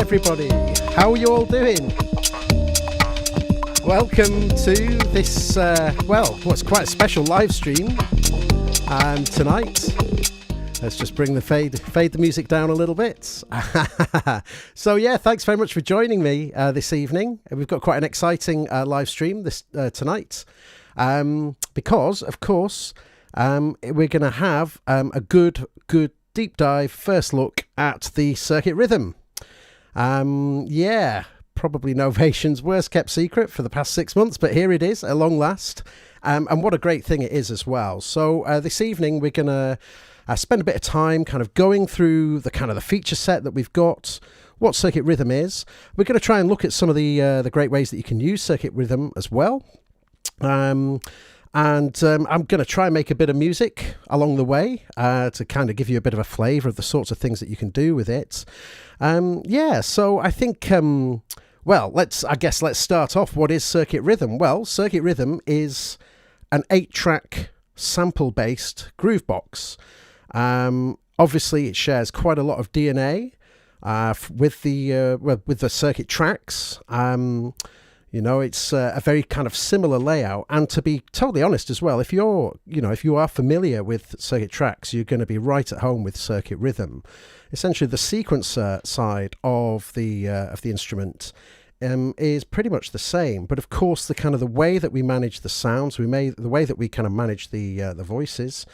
everybody, how are you all doing? Welcome to this, what's quite a special live stream tonight. Let's just bring the fade the music down a little bit. So yeah, thanks very much for joining me this evening. We've got quite an exciting live stream this tonight because, of course, we're going to have a good deep dive first look at the Circuit Rhythm. Probably Novation's worst kept secret for the past 6 months, but here it is at long last. And what a great thing it is as well. So this evening we're going to spend a bit of time kind of going through the feature set that we've got, what Circuit Rhythm is. We're going to try and look at some of the great ways that you can use Circuit Rhythm as well. I'm going to try and make a bit of music along the way to kind of give you a bit of a flavour of the sorts of things that you can do with it. So I think, let's start off. What is Circuit Rhythm? Well, Circuit Rhythm is an 8-track sample-based groovebox. Obviously, it shares quite a lot of DNA with the circuit tracks. It's a very kind of similar layout, and to be totally honest as well, if you are familiar with circuit tracks, you're going to be right at home with Circuit Rhythm. Essentially, the sequencer side of the instrument is pretty much the same, but of course, the way that we manage the sounds, the way that we kind of manage the voices,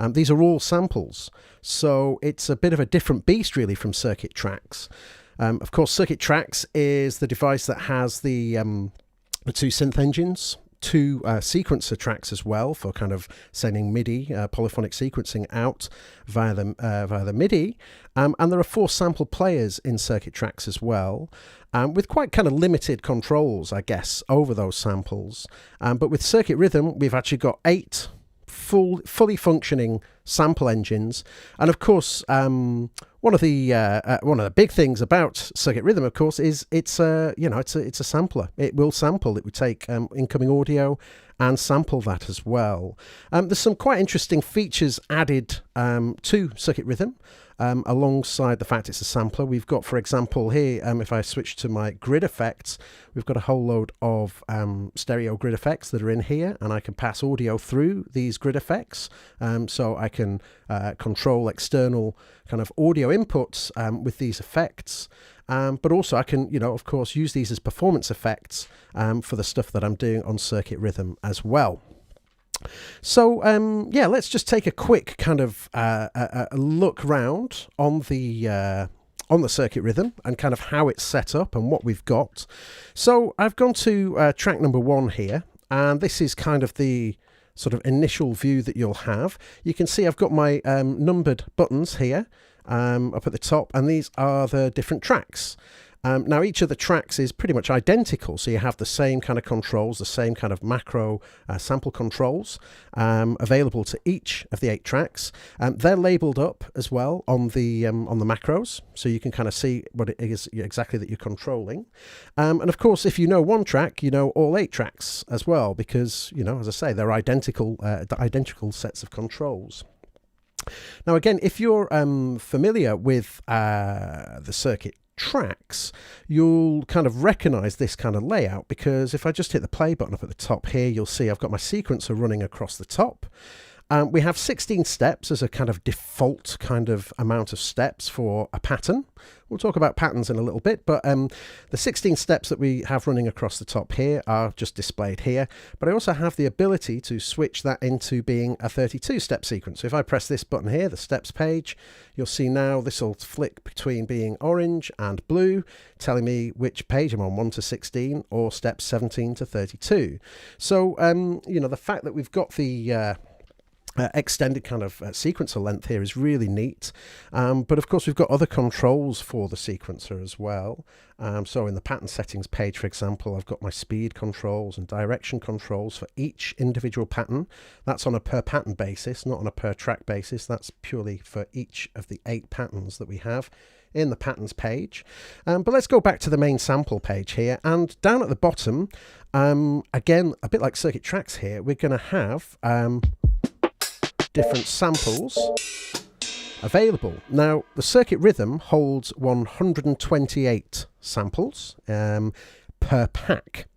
these are all samples. So it's a bit of a different beast, really, from circuit tracks. Of course, Circuit Tracks is the device that has the 2 synth engines, 2 sequencer tracks as well for kind of sending MIDI, polyphonic sequencing out via the MIDI. And there are 4 sample players in Circuit Tracks as well, with quite kind of limited controls, I guess, over those samples. But with Circuit Rhythm, we've actually got 8 fully functioning sample engines, and of course one of the big things about Circuit Rhythm, of course, is it's a sampler. It will sample. It would take incoming audio and sample that as well. There's some quite interesting features added to Circuit Rhythm alongside the fact it's a sampler. We've got, for example, here, if I switch to my grid effects, we've got a whole load of stereo grid effects that are in here, and I can pass audio through these grid effects, so I can control external kind of audio inputs with these effects. But also I can, of course, use these as performance effects for the stuff that I'm doing on Circuit Rhythm as well. So, let's just take a quick kind of a look round on the Circuit Rhythm and kind of how it's set up and what we've got. So I've gone to track number 1 here, and this is kind of the sort of initial view that you'll have. You can see I've got my numbered buttons here up at the top, and these are the different tracks. Now, each of the tracks is pretty much identical, so you have the same kind of controls, the same kind of macro sample controls available to each of the 8 tracks. They're labelled up as well on the macros, so you can kind of see what it is exactly that you're controlling. And of course, if you know one track, you know all 8 tracks as well, because, as I say, they're identical sets of controls. Now, again, if you're familiar with the circuit tracks, you'll kind of recognize this kind of layout, because if I just hit the play button up at the top here, you'll see I've got my sequencer running across the top. We have 16 steps as a kind of default kind of amount of steps for a pattern. We'll talk about patterns in a little bit, but the 16 steps that we have running across the top here are just displayed here. But I also have the ability to switch that into being a 32-step sequence. So if I press this button here, the steps page, you'll see now this will flick between being orange and blue, telling me which page I'm on, 1 to 16 or steps 17 to 32. So, the fact that we've got the extended kind of sequencer length here is really neat, but of course we've got other controls for the sequencer as well. So in the pattern settings page, for example, I've got my speed controls and direction controls for each individual pattern. That's on a per pattern basis, not on a per track basis. That's purely for each of the 8 patterns that we have in the patterns page. But let's go back to the main sample page here, and down at the bottom, again, a bit like circuit tracks here, we're going to have different samples available. Now, the Circuit Rhythm holds 128 samples per pack.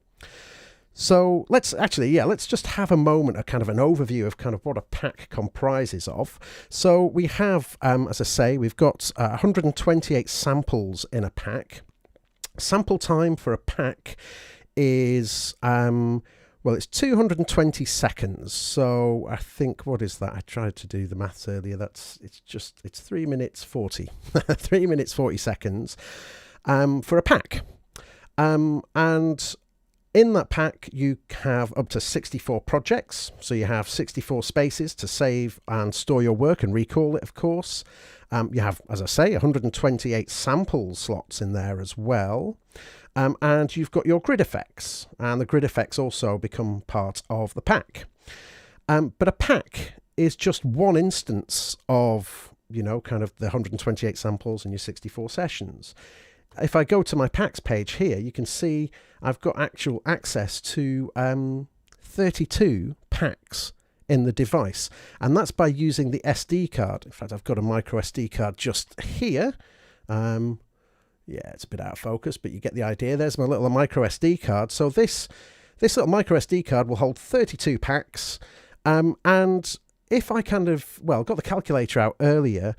So let's just have a moment, a kind of an overview of kind of what a pack comprises of. So we have, as I say, we've got 128 samples in a pack. Sample time for a pack is, well, it's 220 seconds. So I think, what is that? I tried to do the maths earlier. It's 3 minutes 40, 3 minutes 40 seconds for a pack. And in that pack, you have up to 64 projects. So you have 64 spaces to save and store your work and recall it, of course. You have, as I say, 128 sample slots in there as well. And you've got your grid effects. And the grid effects also become part of the pack. But a pack is just one instance of, kind of the 128 samples and your 64 sessions. If I go to my packs page here, you can see I've got actual access to 32 packs in the device. And that's by using the SD card. In fact, I've got a micro SD card just here. Yeah, it's a bit out of focus, but you get the idea. There's my little micro SD card. So this little micro SD card will hold 32 packs. And if I got the calculator out earlier,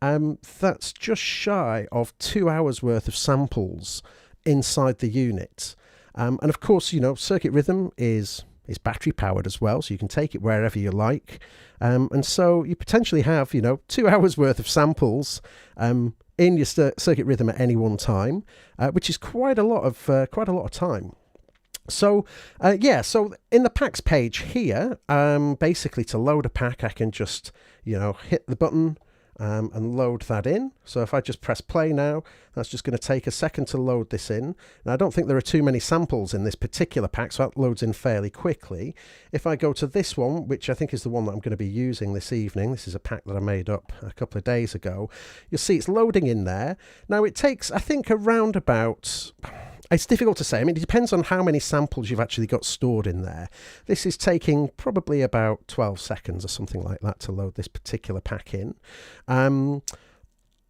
that's just shy of 2 hours worth of samples inside the unit. And of course, Circuit Rhythm is battery powered as well, so you can take it wherever you like. And so you potentially have, 2 hours worth of samples in your Circuit Rhythm at any one time, which is quite a lot of time. So so in the packs page here, basically to load a pack, I can just hit the button and load that in. So if I just press play now, that's just going to take a second to load this in. Now, I don't think there are too many samples in this particular pack, so that loads in fairly quickly. If I go to this one, which I think is the one that I'm going to be using this evening, this is a pack that I made up a couple of days ago, you'll see it's loading in there. Now, it takes, I think, around about... It's difficult to say. I mean, it depends on how many samples you've actually got stored in there. This is taking probably about 12 seconds or something like that to load this particular pack in.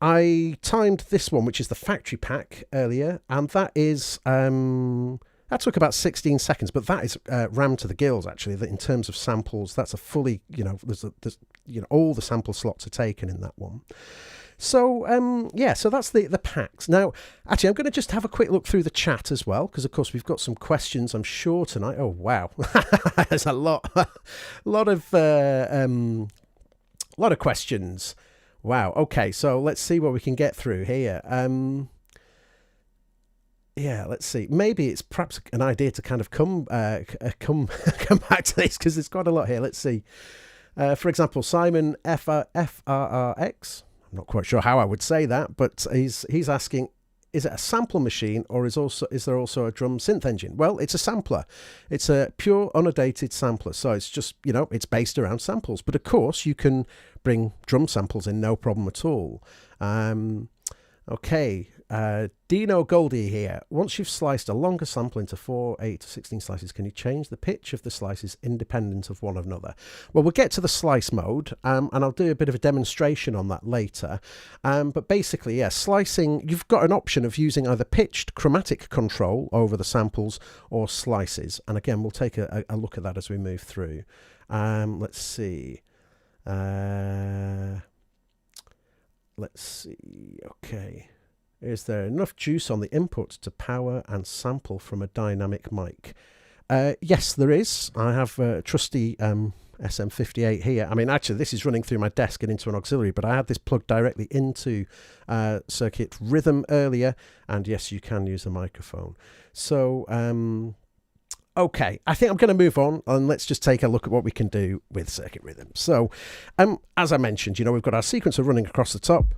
I timed this one, which is the factory pack, earlier, and that is... that took about 16 seconds, but that is rammed to the gills, actually. That in terms of samples, that's a fully, there's all the sample slots are taken in that one. So, so that's the packs. Now, actually, I'm going to just have a quick look through the chat as well, because, of course, we've got some questions, I'm sure, tonight. Oh, wow. There's a lot of questions. Wow. Okay, so let's see what we can get through here. Yeah, let's see. Maybe it's perhaps an idea to kind of come back to this, because there's quite a lot here. Let's see. For example, Simon FRRX. I'm not quite sure how I would say that, but he's asking, is it a sample machine or is there also a drum synth engine? Well, it's a sampler. It's a pure undated sampler. So it's just, it's based around samples. But of course, you can bring drum samples in, no problem at all. Okay, Dino Goldie here. Once you've sliced a longer sample into 4, 8, 16 slices, can you change the pitch of the slices independent of one another? Well, we'll get to the slice mode, and I'll do a bit of a demonstration on that later. But basically, yeah, slicing, you've got an option of using either pitched chromatic control over the samples or slices. And again, we'll take a look at that as we move through. Let's see. Let's see, okay. Is there enough juice on the input to power and sample from a dynamic mic? Yes, there is. I have a trusty SM58 here. I mean, actually, this is running through my desk and into an auxiliary, but I had this plugged directly into Circuit Rhythm earlier, and yes, you can use a microphone. So, okay, I think I'm going to move on and let's just take a look at what we can do with Circuit Rhythm. So, as I mentioned, we've got our sequencer running across the top.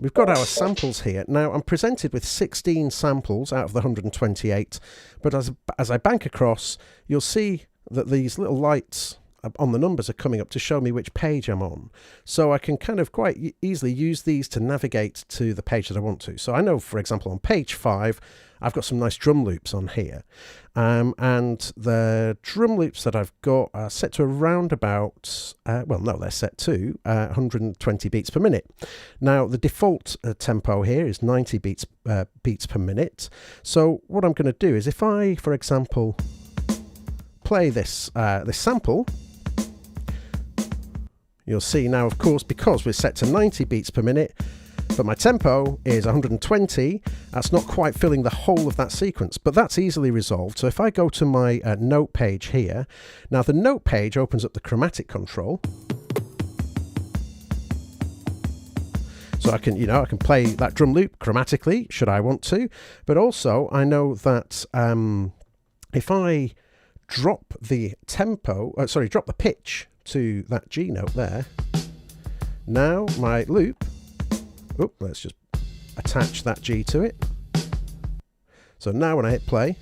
We've got our samples here. Now, I'm presented with 16 samples out of the 128, but as I bank across, you'll see that these little lights on the numbers are coming up to show me which page I'm on. So I can kind of quite easily use these to navigate to the page that I want to. So I know, for example, on page 5, I've got some nice drum loops on here. And the drum loops that I've got are set to around about, well, no, they're set to 120 beats per minute. Now, the default tempo here is 90 beats per minute. So what I'm going to do is if I, for example, play this sample, you'll see now, of course, because we're set to 90 beats per minute, but my tempo is 120, that's not quite filling the whole of that sequence, but that's easily resolved. So if I go to my note page here, now the note page opens up the chromatic control. So I can, you know, I can play that drum loop chromatically, should I want to, but also I know that if I drop the tempo, drop the pitch to that G note there, now my loop, let's just attach that G to it. So now when I hit play,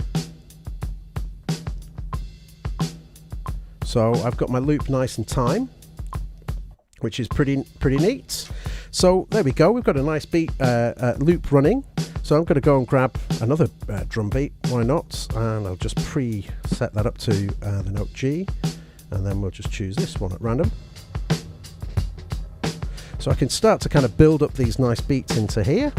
so I've got my loop nice in time, which is pretty neat. So there we go, we've got a nice beat loop running. So I'm going to go and grab another drum beat, why not? And I'll just pre-set that up to the note G, and then we'll just choose this one at random. So I can start to kind of build up these nice beats into here.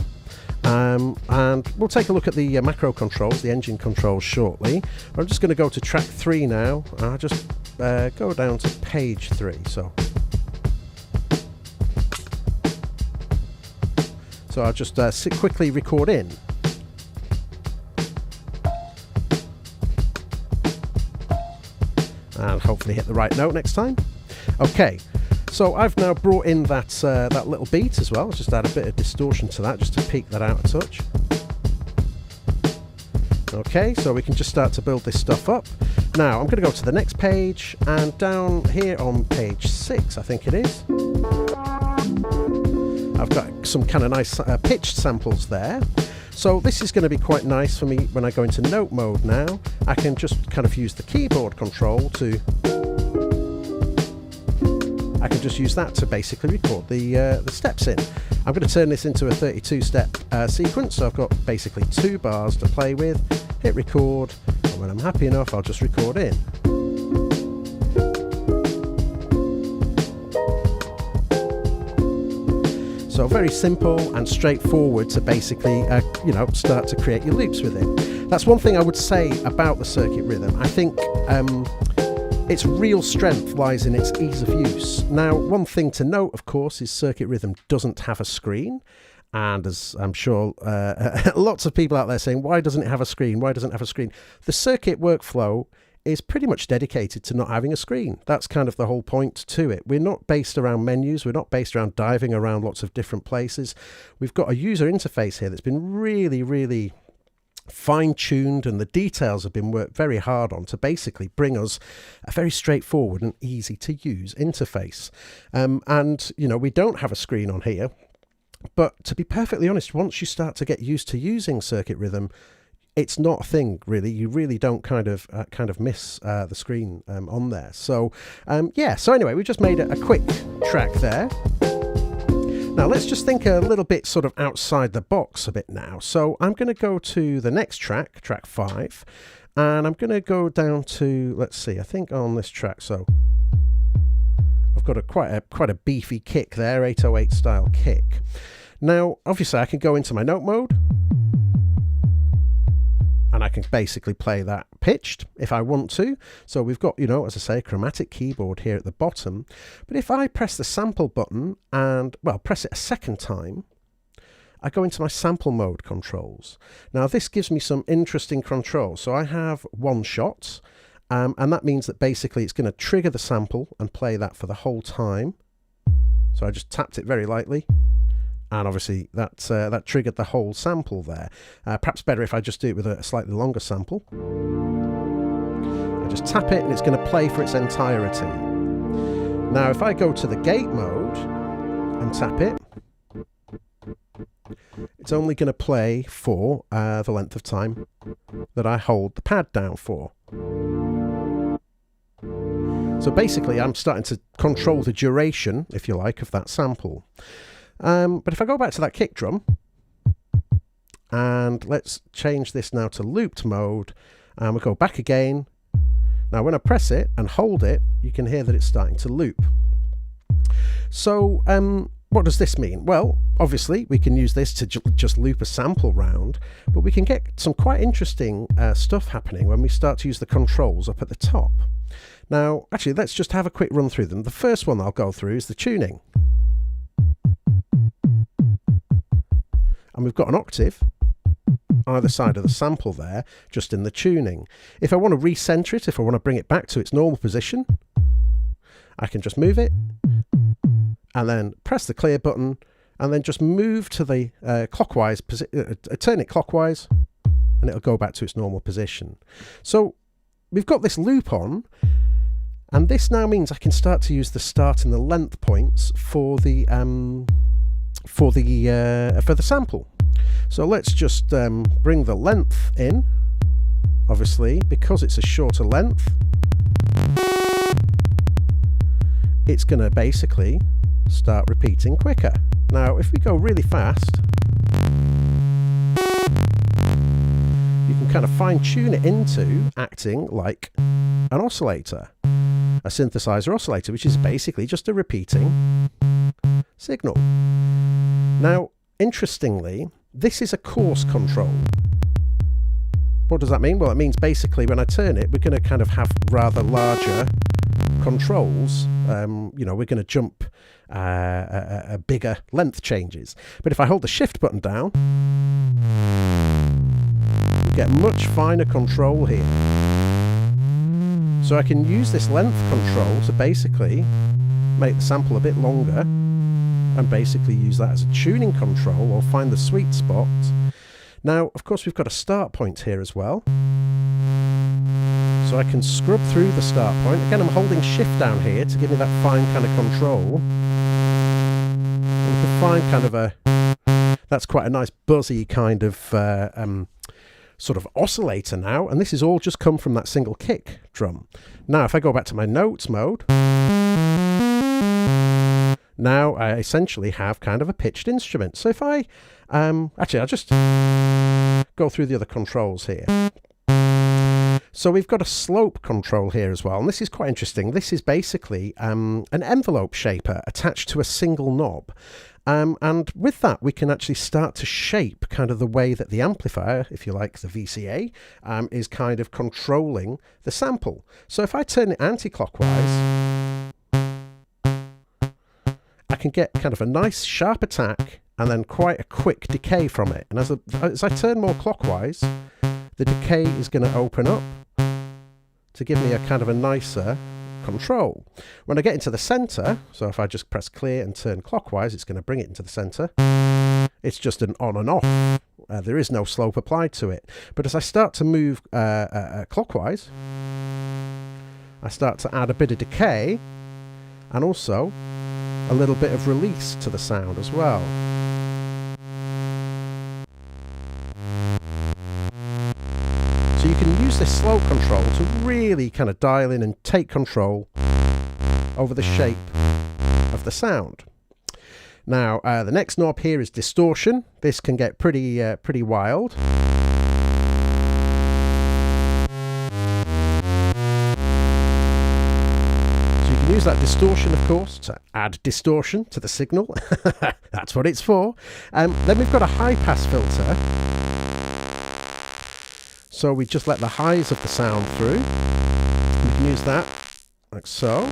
And we'll take a look at the macro controls, the engine controls shortly. I'm just going to go to track 3 now. I'll just go down to page 3. So I'll just quickly record in. And hopefully hit the right note next time. Okay. So I've now brought in that little beat as well. Let's just add a bit of distortion to that just to peak that out a touch. Okay, so we can just start to build this stuff up. Now I'm going to go to the next page, and down here on page 6, I think it is, I've got some kind of nice pitched samples there. So this is going to be quite nice for me when I go into note mode now. I can just kind of use the keyboard control to use that to basically record the steps in. I'm going to turn this into a 32-step sequence, so I've got basically 2 bars to play with, hit record, and when I'm happy enough I'll just record in. So very simple and straightforward to basically start to create your loops with it. That's one thing I would say about the Circuit Rhythm. I think its real strength lies in its ease of use. Now, one thing to note, of course, is Circuit Rhythm doesn't have a screen. And as I'm sure lots of people out there saying, why doesn't it have a screen? Why doesn't it have a screen? The circuit workflow is pretty much dedicated to not having a screen. That's kind of the whole point to it. We're not based around menus. We're not based around diving around lots of different places. We've got a user interface here that's been really, really fine-tuned, and the details have been worked very hard on to basically bring us a very straightforward and easy to use interface. And you know, we don't have a screen on here, but to be perfectly honest, once you start to get used to using Circuit Rhythm, it's not a thing really. You really don't kind of miss the screen on there. So yeah, so anyway, we just made a quick track there. Now let's just think a little bit sort of outside the box a bit now. So I'm going to go to the next track, track 5, and I'm going to go down to, let's see, I think on this track, so I've got quite a beefy kick there, 808 style kick. Now obviously I can go into my note mode, and I can basically play that pitched if I want to. So we've got, you know, as I say, a chromatic keyboard here at the bottom. But if I press the sample button and, well, press it a second time, I go into my sample mode controls. Now this gives me some interesting controls. So I have one shot, and that means that basically it's going to trigger the sample and play that for the whole time. So I just tapped it very lightly. And obviously that triggered the whole sample there. Perhaps better if I just do it with a slightly longer sample. I just tap it and it's going to play for its entirety. Now if I go to the gate mode and tap it, it's only going to play for the length of time that I hold the pad down for. So basically I'm starting to control the duration, if you like, of that sample. But if I go back to that kick drum, and let's change this now to looped mode, and we'll go back again. Now when I press it and hold it, you can hear that it's starting to loop. So what does this mean? Well, obviously we can use this to just loop a sample round, but we can get some quite interesting stuff happening when we start to use the controls up at the top. Now, actually, let's just have a quick run through them. The first one I'll go through is the tuning. And we've got an octave either side of the sample there, just in the tuning. If I want to recenter it, if I want to bring it back to its normal position, I can just move it and then press the clear button and then just move to the clockwise, turn it clockwise, and it'll go back to its normal position. So we've got this loop on, and this now means I can start to use the start and the length points for the sample. So let's just bring the length in, obviously, because it's a shorter length. It's going to basically start repeating quicker. Now, if we go really fast, you can kind of fine-tune it into acting like an oscillator, a synthesizer oscillator, which is basically just a repeating signal. Now, interestingly, this is a coarse control. What does that mean? Well, it means basically when I turn it, we're going to kind of have rather larger controls. You know, we're going to jump a bigger length changes. But if I hold the shift button down, you get much finer control here. So I can use this length control to basically make the sample a bit longer and basically use that as a tuning control or find the sweet spot. Now, of course, we've got a start point here as well. So I can scrub through the start point. Again, I'm holding shift down here to give me that fine kind of control. And we can find kind of that's quite a nice buzzy kind of sort of oscillator now. And this is all just come from that single kick drum. Now, if I go back to my notes mode, now I essentially have kind of a pitched instrument. So if I, actually I'll just go through the other controls here. So we've got a slope control here as well, and this is quite interesting. This is basically an envelope shaper attached to a single knob. And with that, we can actually start to shape kind of the way that the amplifier, if you like, the VCA, is kind of controlling the sample. So if I turn it anti-clockwise, I can get kind of a nice sharp attack and then quite a quick decay from it. And as I turn more clockwise, the decay is going to open up to give me a kind of a nicer control. When I get into the center, so if I just press clear and turn clockwise, it's going to bring it into the center. It's just an on and off. There is no slope applied to it. But as I start to move clockwise, I start to add a bit of decay and also a little bit of release to the sound as well. So you can use this slope control to really kind of dial in and take control over the shape of the sound. Now, the next knob here is distortion. This can get pretty wild. Use that distortion, of course, to add distortion to the signal. That's what it's for. Then we've got a high-pass filter. So we just let the highs of the sound through. We can use that like so.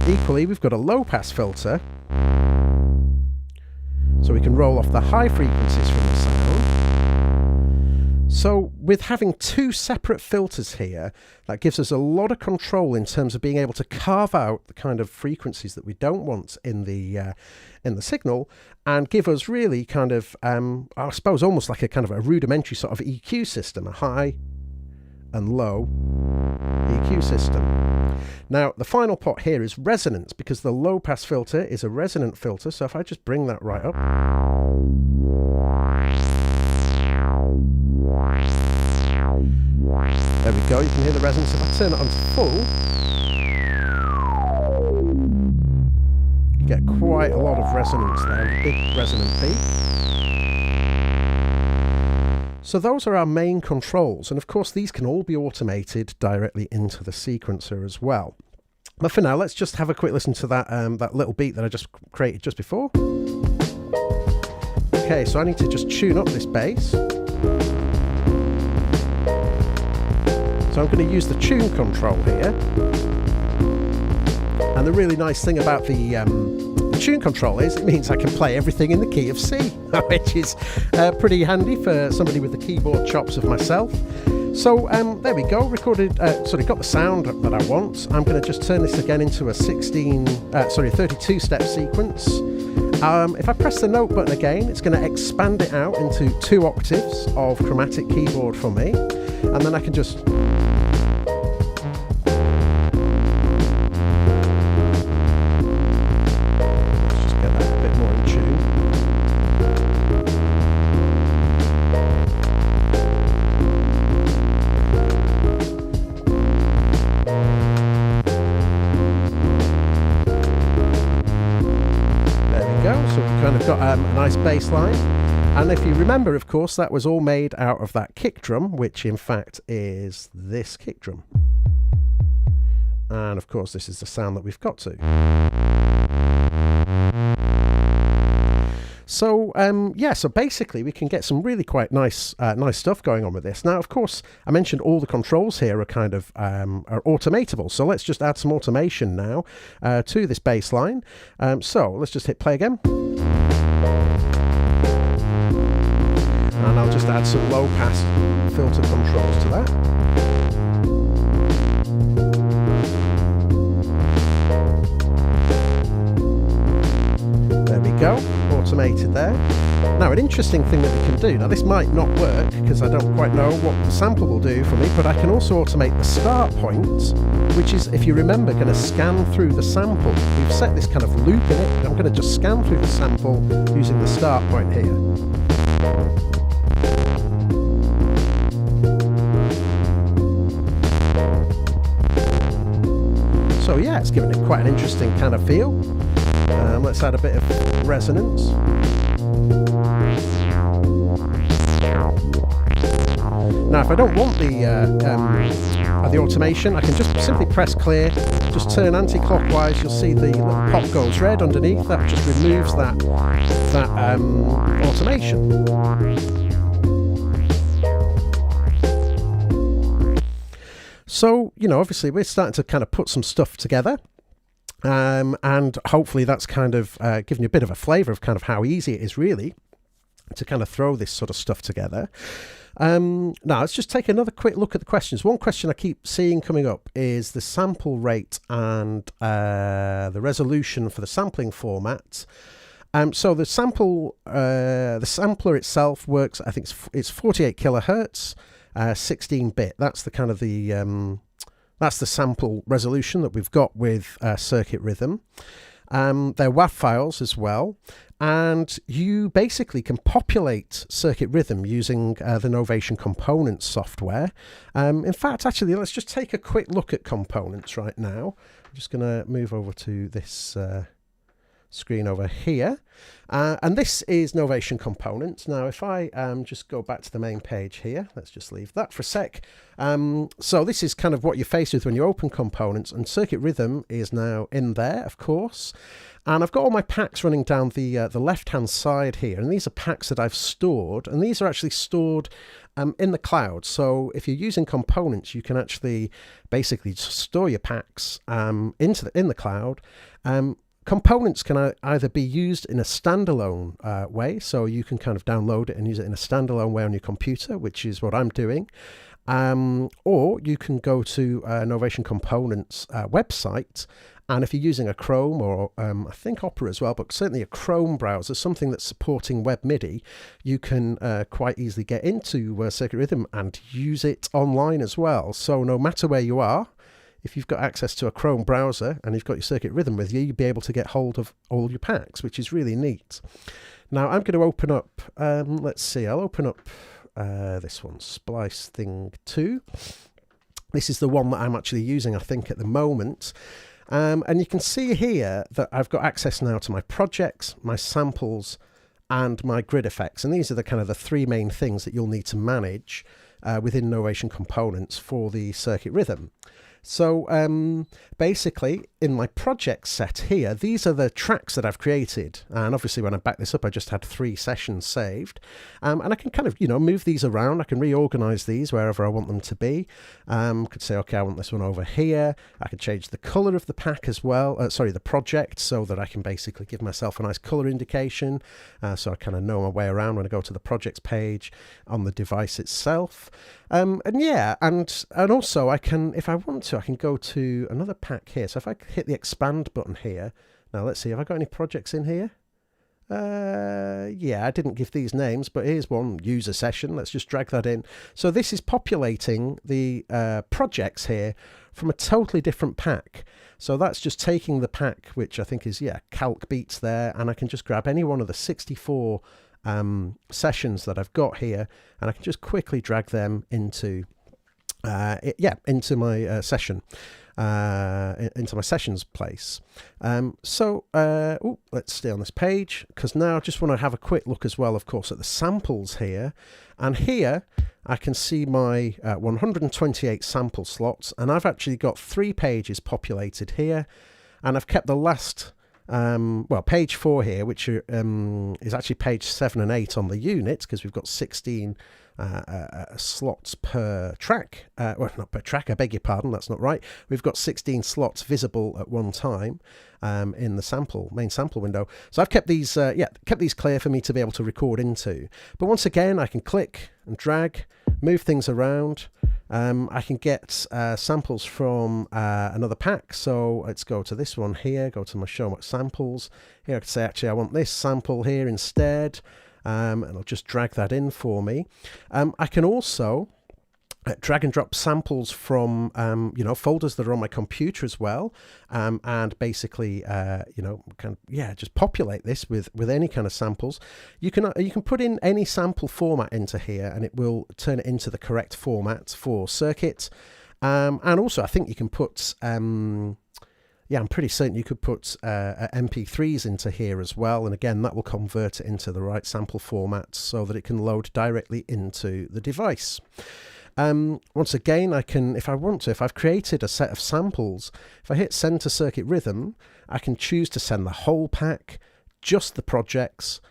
Equally, we've got a low-pass filter. So we can roll off the high frequencies from the sound. So with having two separate filters here, that gives us a lot of control in terms of being able to carve out the kind of frequencies that we don't want in the signal, and give us really kind of, I suppose, almost like a kind of a rudimentary sort of EQ system, a high and low EQ system. Now, the final pot here is resonance, because the low pass filter is a resonant filter. So if I just bring that right up, there we go, you can hear the resonance. If I turn it on to full, you get quite a lot of resonance there, a big resonant beat. So those are our main controls, and of course these can all be automated directly into the sequencer as well. But for now, let's just have a quick listen to that that little beat that I just created just before. Okay, so I need to just tune up this bass. So I'm going to use the tune control here. And the really nice thing about the tune control is it means I can play everything in the key of C, which is pretty handy for somebody with the keyboard chops of myself. So there we go, recorded, got the sound that I want. I'm going to just turn this again into a 32-step sequence. If I press the note button again, it's going to expand it out into 2 octaves of chromatic keyboard for me. And then I can just... got a nice bass line, and if you remember, of course, that was all made out of that kick drum, which in fact is this kick drum, and of course this is the sound that we've got to. So yeah, so basically we can get some really quite nice stuff going on with this. Now, of course, I mentioned all the controls here are kind of are automatable. So let's just add some automation now to this bass line. So let's just hit play again. And I'll just add some low pass filter controls to that. There we go, automated there. Now, an interesting thing that we can do, now this might not work because I don't quite know what the sample will do for me, but I can also automate the start point, which is, if you remember, going to scan through the sample. We've set this kind of loop in it. I'm going to just scan through the sample using the start point here. So yeah, it's giving it quite an interesting kind of feel. Let's add a bit of resonance. Now, if I don't want the automation, I can just simply press clear, just turn anti-clockwise. You'll see the little pop goes red underneath. That just removes that automation. So, you know, obviously we're starting to kind of put some stuff together. And hopefully that's kind of giving you a bit of a flavour of kind of how easy it is really to kind of throw this sort of stuff together. Now let's just take another quick look at the questions. One question I keep seeing coming up is the sample rate and the resolution for the sampling format. So the sampler itself works, I think it's 48 kilohertz, 16-bit. That's the kind of that's the sample resolution that we've got with Circuit Rhythm. They're WAV files as well, and you basically can populate Circuit Rhythm using the Novation Components software. In fact, actually, let's just take a quick look at components right now. I'm just going to move over to this screen over here, and this is Novation Components. Now, if I just go back to the main page here, let's just leave that for a sec. So this is kind of what you're faced with when you open components, and Circuit Rhythm is now in there, of course. And I've got all my packs running down the left-hand side here, and these are packs that I've stored, and these are actually stored in the cloud. So if you're using components, you can actually basically store your packs in the cloud. Components can either be used in a standalone way, so you can kind of download it and use it in a standalone way on your computer, which is what I'm doing. Or you can go to Novation Components website, and if you're using a Chrome or I think Opera as well, but certainly a Chrome browser, something that's supporting Web MIDI, you can quite easily get into Circuit Rhythm and use it online as well. So no matter where you are, if you've got access to a Chrome browser and you've got your Circuit Rhythm with you, you'll be able to get hold of all your packs, which is really neat. Now I'm going to open up, let's see, I'll open up this one, Splice Thing 2. This is the one that I'm actually using, I think, at the moment. And you can see here that I've got access now to my projects, my samples, and my grid effects. And these are the kind of the three main things that you'll need to manage within Novation components for the circuit rhythm. So basically, in my project set here, these are the tracks that I've created. And obviously, when I back this up, I just had 3 sessions saved. And I can kind of, move these around. I can reorganize these wherever I want them to be. I could say, okay, I want this one over here. I could change the color of the pack as well. The project, so that I can basically give myself a nice color indication. So I kind of know my way around when I go to the projects page on the device itself. And also I can, if I want to, I can go to another pack here. So if I hit the expand button here, now let's see, have I got any projects in here? Yeah, I didn't give these names, but here's one, user session. Let's just drag that in. So this is populating the projects here from a totally different pack. So that's just taking the pack, which I think is, CALC beats there, and I can just grab any one of the 64 sessions that I've got here, and I can just quickly drag them into into my session, into my sessions place. Let's stay on this page, because now I just want to have a quick look as well, of course, at the samples here. And here I can see my 128 sample slots, and I've actually got 3 pages populated here, and I've kept the last page 4 here, which is actually page 7 and 8 on the unit, because we've got 16 slots per track. Well, not per track, I beg your pardon, that's not right. We've got 16 slots visible at one time in the main sample window. So I've kept these clear for me to be able to record into. But once again, I can click and drag, move things around. I can get samples from another pack. So let's go to this one here, go to my show samples. Here I can say, actually, I want this sample here instead. And I'll just drag that in for me. I can also drag and drop samples from folders that are on my computer as well, and basically just populate this with any kind of samples. You can put in any sample format into here, and it will turn it into the correct format for circuit. And also I think you can put I'm pretty certain you could put MP3s into here as well, and again that will convert it into the right sample format so that it can load directly into the device. Once again, I can, if I want to, if I've created a set of samples, if I hit send to circuit rhythm, I can choose to send the whole pack, just the projects,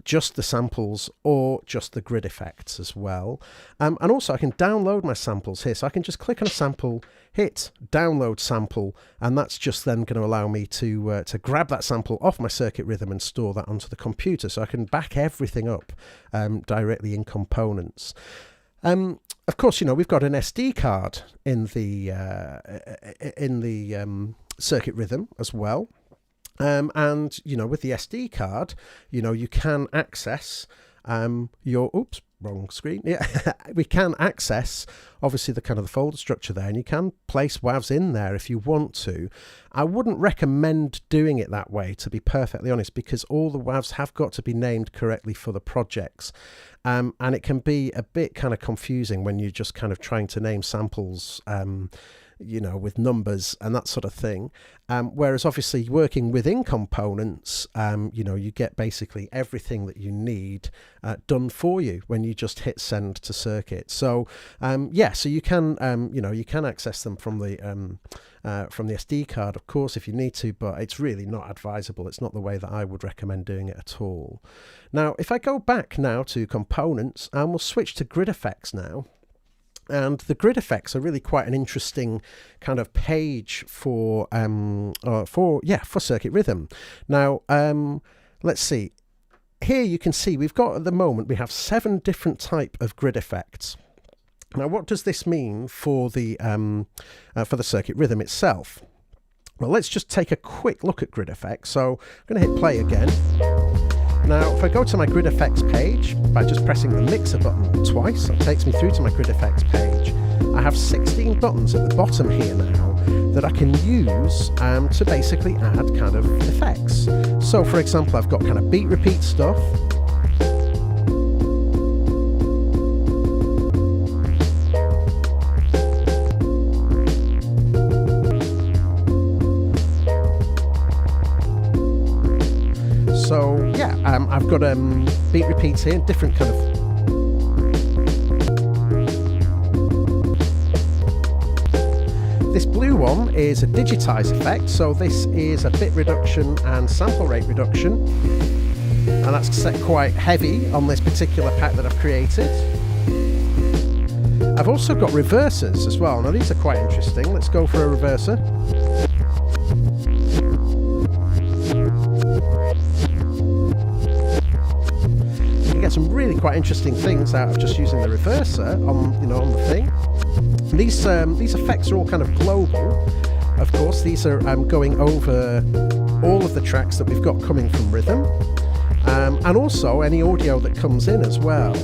just the samples, or just the grid effects as well. And also I can download my samples here, so I can just click on a sample, hit download sample, and that's just then going to allow me to grab that sample off my circuit rhythm and store that onto the computer, so I can back everything up directly in components. Of course, we've got an SD card in the circuit rhythm as well. And with the SD card, you can access wrong screen. Yeah, we can access obviously the kind of the folder structure there, and you can place WAVs in there if you want to. I wouldn't recommend doing it that way, to be perfectly honest, because all the WAVs have got to be named correctly for the projects. And it can be a bit kind of confusing when you're just kind of trying to name samples with numbers and that sort of thing. Whereas obviously working within components, you get basically everything that you need done for you when you just hit send to circuit. So so you can you can access them from the SD card, of course, if you need to, but it's really not advisable. It's not the way that I would recommend doing it at all. Now, if I go back now to components, and we'll switch to grid effects now. And the grid effects are really quite an interesting kind of page for circuit rhythm. Now, let's see. Here you can see we've got, at the moment, we have 7 different type of grid effects. Now, what does this mean for the circuit rhythm itself? Well, let's just take a quick look at grid effects. So I'm going to hit play again. Now, if I go to my grid effects page by just pressing the mixer button twice, it takes me through to my grid effects page. I have 16 buttons at the bottom here now that I can use to basically add kind of effects. So, for example, I've got kind of beat repeat stuff. I've got beat repeats here, different kind of. This blue one is a digitize effect, so this is a bit reduction and sample rate reduction, and that's set quite heavy on this particular pack that I've created. I've also got reversers as well. Now these are quite interesting. Let's go for a reverser. You can get some really quite interesting things out of just using the reverser on, on the thing. These effects are all kind of global. Of course, these are going over all of the tracks that we've got coming from Rhythm, and also any audio that comes in as well.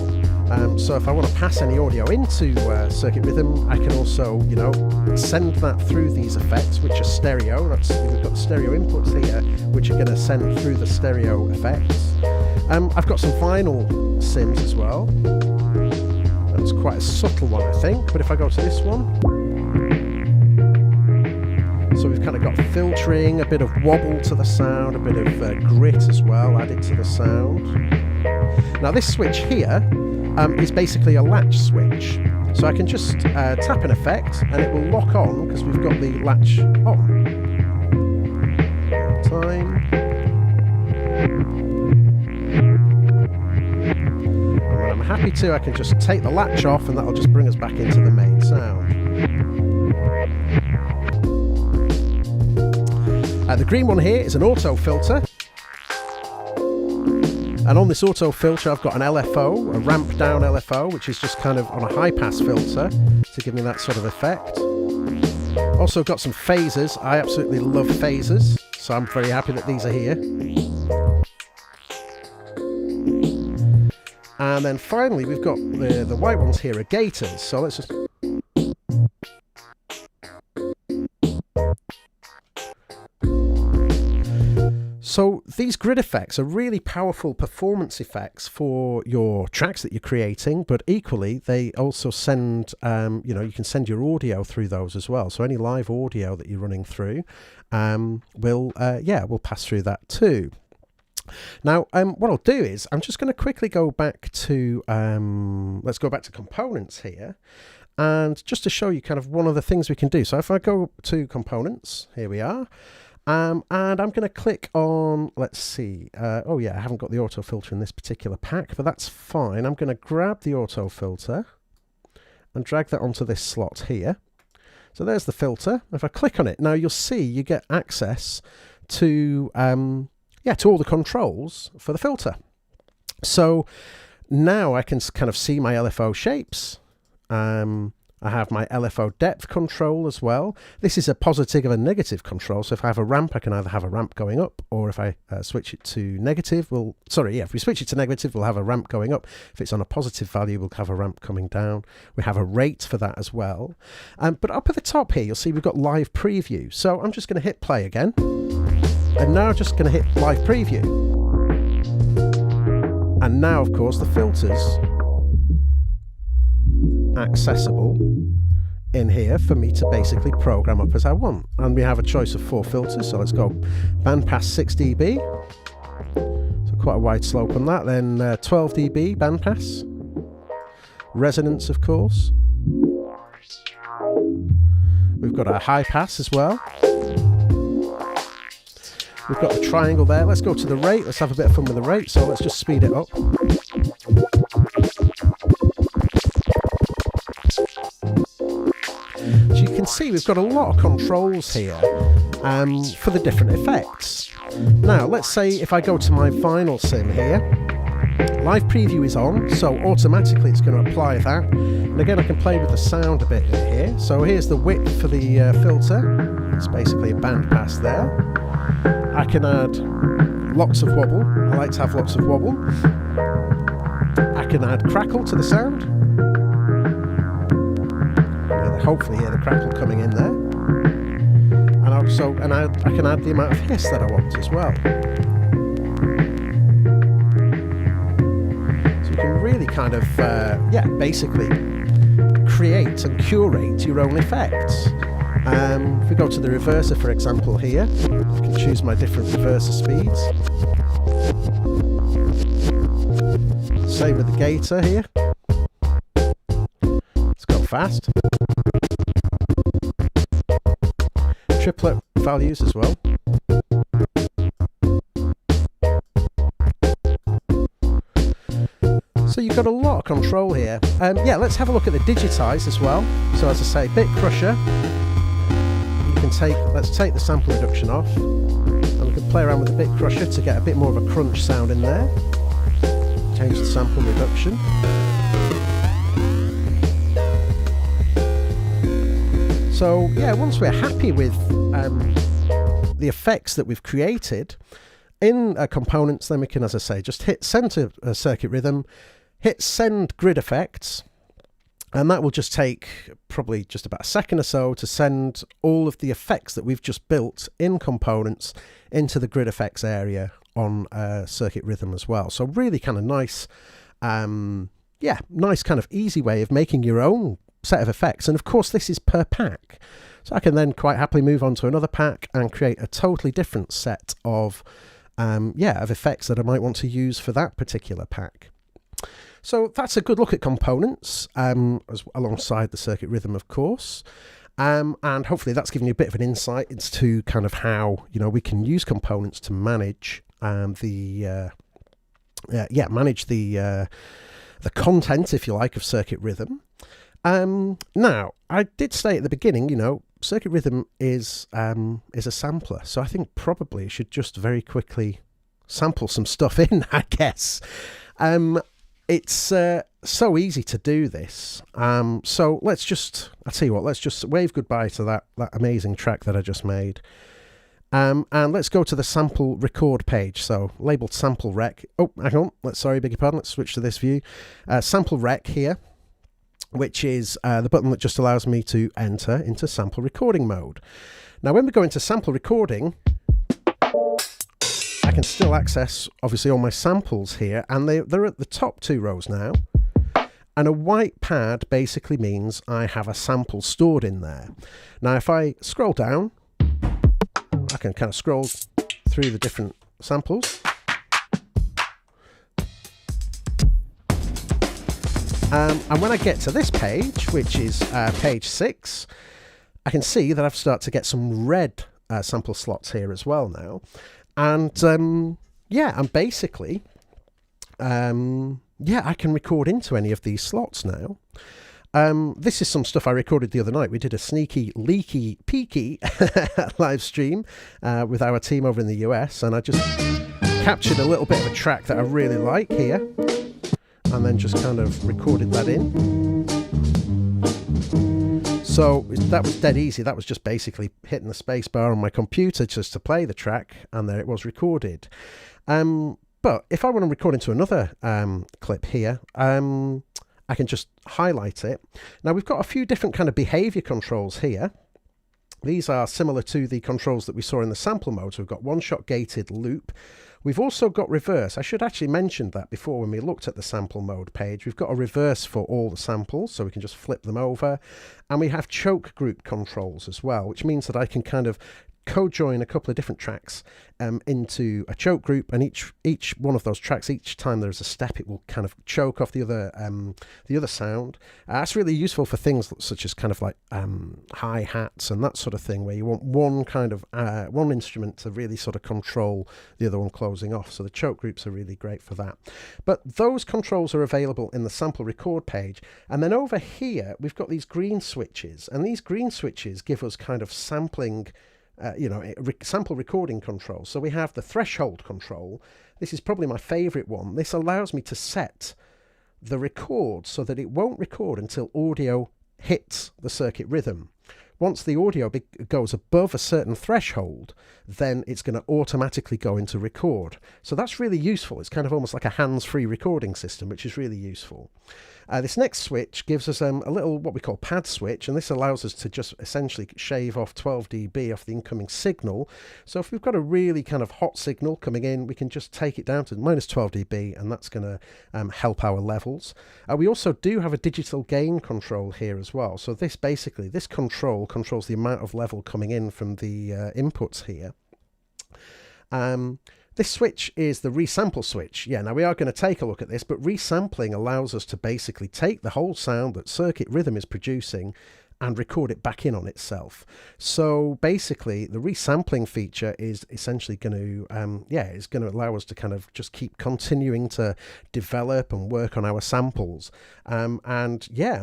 So if I want to pass any audio into Circuit Rhythm, I can also, send that through these effects, which are stereo. We've got the stereo inputs here, which are going to send through the stereo effects. I've got some vinyl sims as well. That's quite a subtle one, I think. But if I go to this one, so we've kind of got filtering, a bit of wobble to the sound, a bit of grit as well added to the sound. Now this switch here is basically a latch switch. So I can just tap an effect and it will lock on because we've got the latch on. Time. And when I'm happy to, I can just take the latch off and that'll just bring us back into the main sound. The green one here is an auto filter. And on this auto filter, I've got an LFO, a ramp down LFO, which is just kind of on a high pass filter to give me that sort of effect. Also got some phasers. I absolutely love phasers, so I'm very happy that these are here. And then finally, we've got the white ones here are gators. So let's just. So these grid effects are really powerful performance effects for your tracks that you're creating, but equally they also send, you can send your audio through those as well. So any live audio that you're running through will pass through that too. Now, what I'll do is I'm just going to quickly go back to, let's go back to components here. And just to show you kind of one of the things we can do. So if I go to components, here we are. And I'm going to click on, let's see, I haven't got the auto filter in this particular pack, but that's fine. I'm going to grab the auto filter and drag that onto this slot here. So there's the filter. If I click on it, now you'll see you get access to, to all the controls for the filter. So now I can kind of see my LFO shapes. I have my LFO depth control as well. This is a positive and negative control. So if I have a ramp, I can either have a ramp going up, or if I switch it to negative, if we switch it to negative, we'll have a ramp going up. If it's on a positive value, we'll have a ramp coming down. We have a rate for that as well. But up at the top here, you'll see we've got live preview. So I'm just going to hit play again. And now I'm just going to hit live preview. And now, of course, the filters accessible in here for me to basically program up as I want. And we have a choice of 4 filters, so let's go bandpass 6 dB, so quite a wide slope on that. Then 12 dB bandpass, resonance of course, we've got a high pass as well, we've got a triangle there. Let's go to the rate, let's have a bit of fun with the rate, so let's just speed it up. So you can see we've got a lot of controls here for the different effects. Now let's say if I go to my vinyl sim here, live preview is on, so automatically it's going to apply that. And again, I can play with the sound a bit here. So here's the width for the filter. It's basically a band pass there. I can add lots of wobble. I like to have lots of wobble. I can add crackle to the sound. Hopefully hear the crackle coming in there, and also I can add the amount of hiss that I want as well. So you can really kind of basically create and curate your own effects. If we go to the reverser, for example, here I can choose my different reverser speeds. Same with the gator here. It's got fast. Triplet values as well. So you've got a lot of control here. Yeah, let's have a look at the digitize as well. So as I say, bit crusher. You can let's take the sample reduction off, and we can play around with the bit crusher to get a bit more of a crunch sound in there. Change the sample reduction. So yeah, once we're happy with the effects that we've created in components, then we can, as I say, just hit send to circuit rhythm, hit send grid effects, and that will just take probably just about a second or so to send all of the effects that we've just built in components into the grid effects area on circuit rhythm as well. So really kind of nice, yeah, nice kind of easy way of making your own set of effects. And of course this is per pack, so I can then quite happily move on to another pack and create a totally different set of yeah, of effects that I might want to use for that particular pack. So that's a good look at components alongside the circuit rhythm, of course. And hopefully that's given you a bit of an insight into kind of how, you know, we can use components to manage the content, if you like, of circuit rhythm. Now, I did say at the beginning, you know, circuit rhythm is a sampler, so I think probably I should just very quickly sample some stuff in, I guess. It's so easy to do this. So I'll tell you what, let's just wave goodbye to that amazing track that I just made. And let's go to the sample record page. So labeled sample rec. Oh, hang on. Beg your pardon. Let's switch to this view. Sample rec here, which is the button that just allows me to enter into sample recording mode. Now, when we go into sample recording, I can still access, obviously, all my samples here, and they're at the top two rows now. And a white pad basically means I have a sample stored in there. Now, if I scroll down, I can kind of scroll through the different samples. And when I get to this page, which is page 6, I can see that I've started to get some red sample slots here as well now. And yeah, and basically, yeah, I can record into any of these slots now. This is some stuff I recorded the other night. We did a sneaky, leaky, peaky live stream with our team over in the US, and I just captured a little bit of a track that I really like here, and then just kind of recorded that in. So that was dead easy. That was just basically hitting the space bar on my computer just to play the track, and there it was recorded. But if I want to record into another clip here, I can just highlight it. Now we've got a few different kind of behavior controls here. These are similar to the controls that we saw in the sample mode. So we've got one-shot gated loop. We've also got reverse. I should actually mention that before when we looked at the sample mode page. We've got a reverse for all the samples, so we can just flip them over. And we have choke group controls as well, which means that I can kind of co-join a couple of different tracks into a choke group, and each one of those tracks, each time there's a step, it will kind of choke off the other sound. That's really useful for things such as kind of like hi-hats and that sort of thing, where you want one kind of one instrument to really sort of control the other one closing off. So the choke groups are really great for that. But those controls are available in the sample record page. And then over here we've got these green switches, and these green switches give us kind of sampling sample recording control. So we have the threshold control. This is probably my favorite one. This allows me to set the record so that it won't record until audio hits the circuit rhythm. Once the audio goes above a certain threshold, then it's going to automatically go into record. So that's really useful. It's kind of almost like a hands-free recording system, which is really useful. This next switch gives us a little what we call pad switch, and this allows us to just essentially shave off 12 dB off the incoming signal. So if we've got a really kind of hot signal coming in, we can just take it down to minus 12 dB, and that's going to help our levels. We also do have a digital gain control here as well. So this control controls the amount of level coming in from the inputs here. This switch is the resample switch. Yeah, now we are going to take a look at this, but resampling allows us to basically take the whole sound that Circuit Rhythm is producing and record it back in on itself. So basically the resampling feature is essentially going to it's going to allow us to kind of just keep continuing to develop and work on our samples, and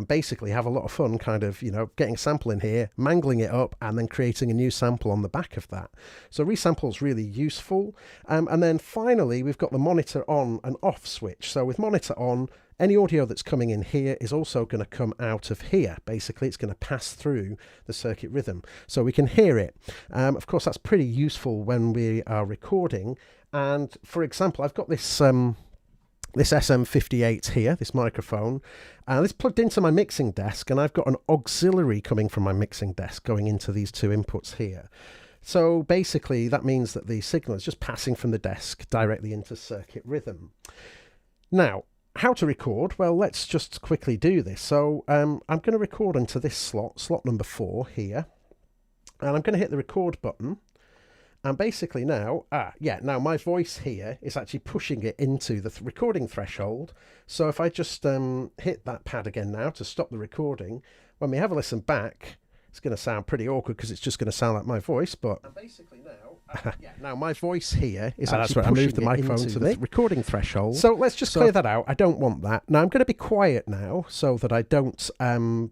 basically have a lot of fun kind of, you know, getting a sample in here, mangling it up, and then creating a new sample on the back of that. So resample is really useful. And then finally we've got the monitor on and off switch. So with monitor on, any audio that's coming in here is also going to come out of here. Basically, it's going to pass through the Circuit Rhythm, so we can hear it. Of course, that's pretty useful when we are recording. And for example, I've got this this SM58 here, this microphone, and it's plugged into my mixing desk, and I've got an auxiliary coming from my mixing desk going into these two inputs here. So basically, that means that the signal is just passing from the desk directly into Circuit Rhythm. Now, how to record? Well, let's just quickly do this. So I'm going to record into this slot number 4 here, and I'm going to hit the record button. And basically now, now my voice here is actually pushing it into the recording threshold. So if I just hit that pad again now to stop the recording, when we have a listen back, it's going to sound pretty awkward because it's just going to sound like my voice. But and basically now my voice here is actually pushing I moved the microphone to the recording threshold. So let's just clear that out. I don't want that. Now I'm going to be quiet now so that I don't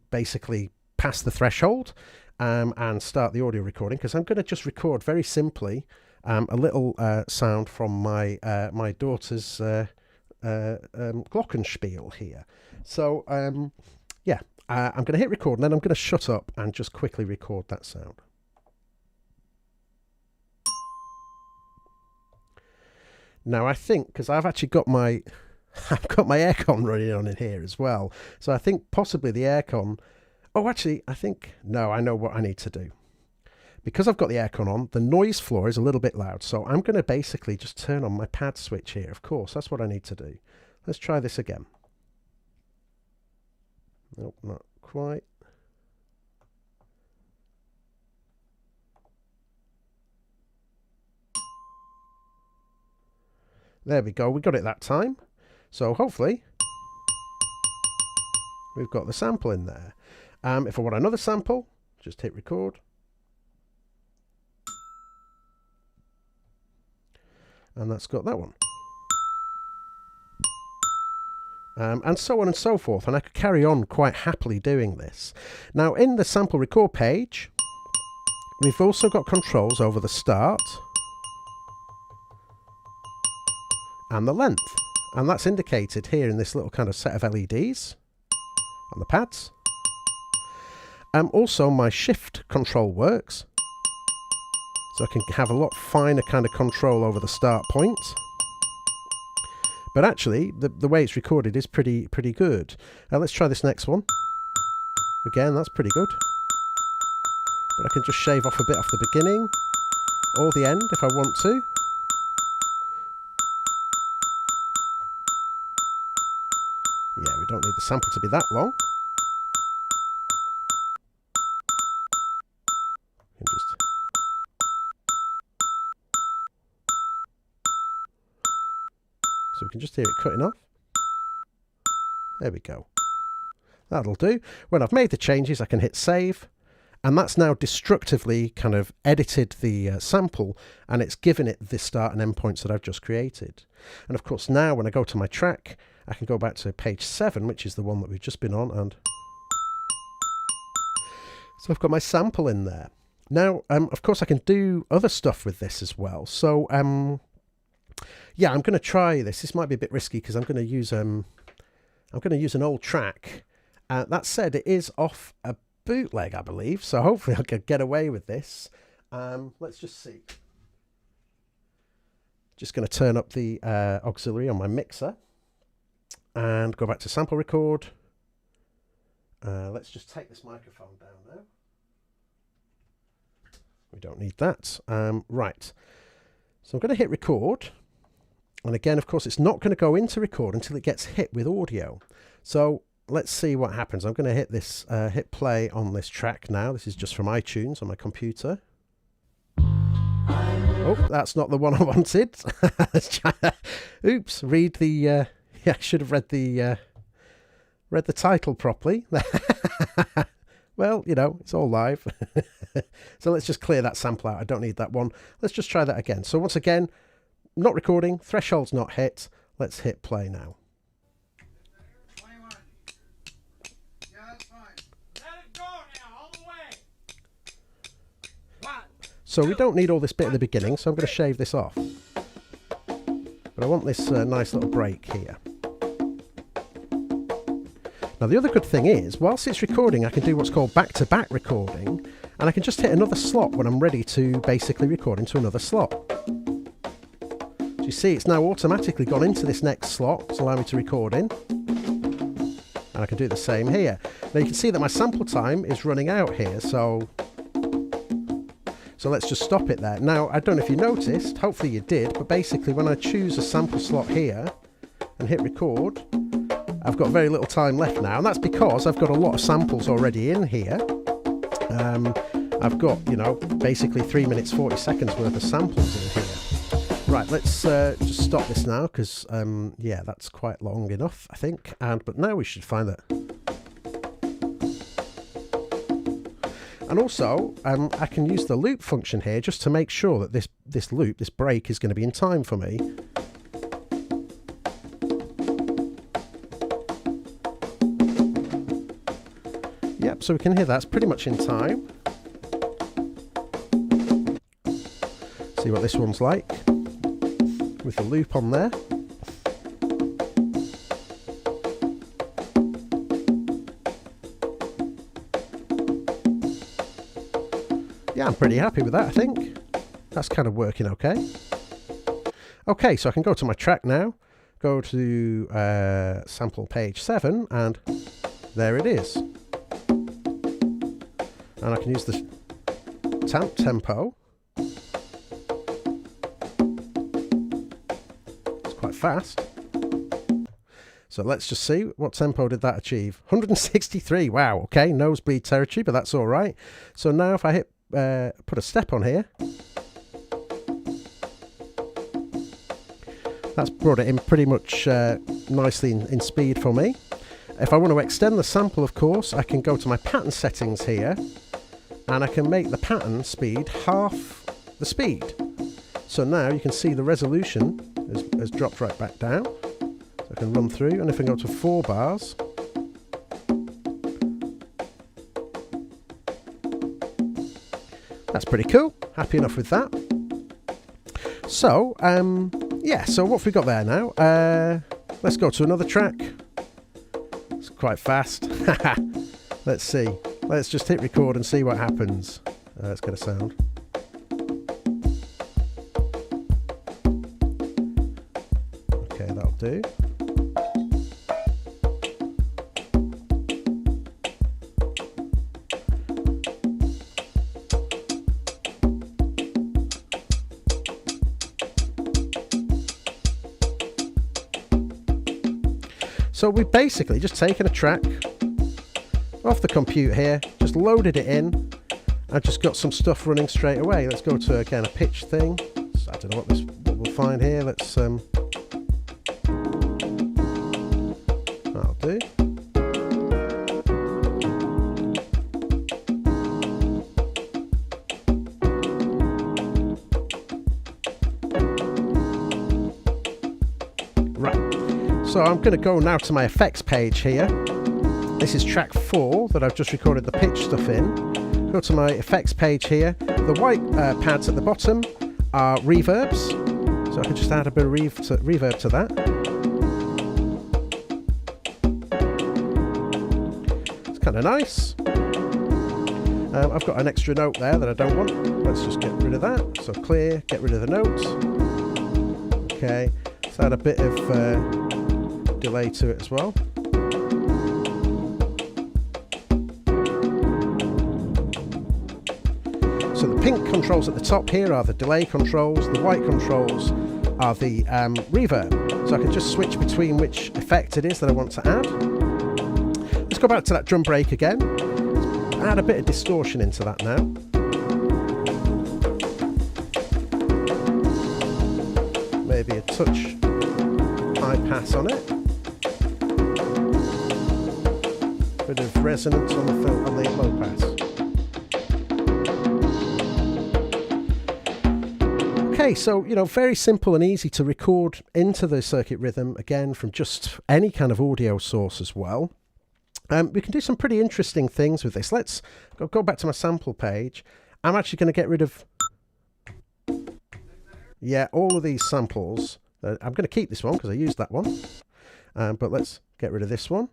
basically pass the threshold and start the audio recording, because I'm going to just record very simply a little sound from my my daughter's glockenspiel here. So I'm going to hit record, and then I'm going to shut up and just quickly record that sound. Now I think, because I've actually got my I've got my aircon running on in here as well, so I think possibly the aircon. Oh, actually, I think no. I know what I need to do. Because I've got the aircon on, the noise floor is a little bit loud, so I'm going to basically just turn on my pad switch here. Of course, that's what I need to do. Let's try this again. Nope, not quite. There we go, we got it that time. So hopefully we've got the sample in there. If I want another sample, just hit record. And that's got that one. And so on and so forth. And I could carry on quite happily doing this. Now in the sample record page, we've also got controls over the start and the length, and that's indicated here in this little kind of set of LEDs on the pads. Also my shift control works, so I can have a lot finer kind of control over the start point. But actually the way it's recorded is pretty good. Let's try this next one. Again, that's pretty good. But I can just shave off a bit off the beginning or the end if I want to. Yeah, we don't need the sample to be that long. So we can just hear it cutting off. There we go. That'll do. When I've made the changes, I can hit save. And that's now destructively kind of edited the sample, and it's given it the start and end points that I've just created. And of course now when I go to my track, I can go back to page 7, which is the one that we've just been on, and so I've got my sample in there. Now, of course I can do other stuff with this as well. So yeah, I'm going to try this. This might be a bit risky because I'm going to use an old track. That said, it is off a bootleg, I believe, so hopefully I can get away with this. Let's just see. Just going to turn up the auxiliary on my mixer and go back to sample record. Let's just take this microphone down now. We don't need that. Right, so I'm going to hit record, and again, of course, it's not going to go into record until it gets hit with audio. So let's see what happens. I'm going to hit this, hit play on this track now. This is just from iTunes on my computer. Oh, Oh, that's not the one I wanted. Oops, read the... yeah, I should have read the title properly. Well, you know, it's all live. So let's just clear that sample out. I don't need that one. Let's just try that again. So once again, not recording, threshold's not hit. Let's hit play now. So we don't need all this bit at the beginning, so I'm going to shave this off. But I want this nice little break here. Now the other good thing is, whilst it's recording, I can do what's called back-to-back recording, and I can just hit another slot when I'm ready to basically record into another slot. So you see, it's now automatically gone into this next slot to allow me to record in. And I can do the same here. Now you can see that my sample time is running out here, so let's just stop it there. Now, I don't know if you noticed, hopefully you did, but basically when I choose a sample slot here and hit record, I've got very little time left now, and that's because I've got a lot of samples already in here. I've got, you know, basically 3 minutes 40 seconds worth of samples in here. Right, let's just stop this now, because, yeah, that's quite long enough, I think. But now we should find that. And also, I can use the loop function here just to make sure that this loop, this break, is going to be in time for me. Yep, so we can hear that's pretty much in time. See what this one's like with the loop on there. Yeah, I'm pretty happy with that, I think. That's kind of working okay. Okay, so I can go to my track now, go to sample page 7, and there it is. And I can use the tempo. It's quite fast. So let's just see, what tempo did that achieve? 163, wow, okay, nosebleed territory, but that's all right. So now if I hit put a step on here, that's brought it in pretty much nicely in speed for me. If I want to extend the sample, of course, I can go to my pattern settings here, and I can make the pattern speed half the speed. So now you can see the resolution has dropped right back down. So I can run through, and if I go to 4 bars, that's pretty cool. Happy enough with that. So, yeah, so what have we got there now? Let's go to another track. It's quite fast. Let's see. Let's just hit record and see what happens. Let's get a sound. Okay, that'll do. So we've basically just taken a track off the compute here, just loaded it in, and just got some stuff running straight away. Let's go to, again, a pitch thing. So I don't know what we'll find here. Let's that'll do. So I'm going to go now to my effects page here. This is track 4 that I've just recorded the pitch stuff in. Go to my effects page here. The white pads at the bottom are reverbs. So I can just add a bit of reverb to that. It's kind of nice. I've got an extra note there that I don't want. Let's just get rid of that. So clear, get rid of the notes. Okay, let's add a bit of delay to it as well. So the pink controls at the top here are the delay controls, the white controls are the reverb. So I can just switch between which effect it is that I want to add. Let's go back to that drum break again. Let's add a bit of distortion into that now. touch high pass on it. Bit of resonance on the low pass. Okay, so, you know, very simple and easy to record into the circuit rhythm, again, from just any kind of audio source as well. We can do some pretty interesting things with this. Let's go back to my sample page. I'm actually going to get rid of, all of these samples. I'm going to keep this one because I used that one. But let's get rid of this one.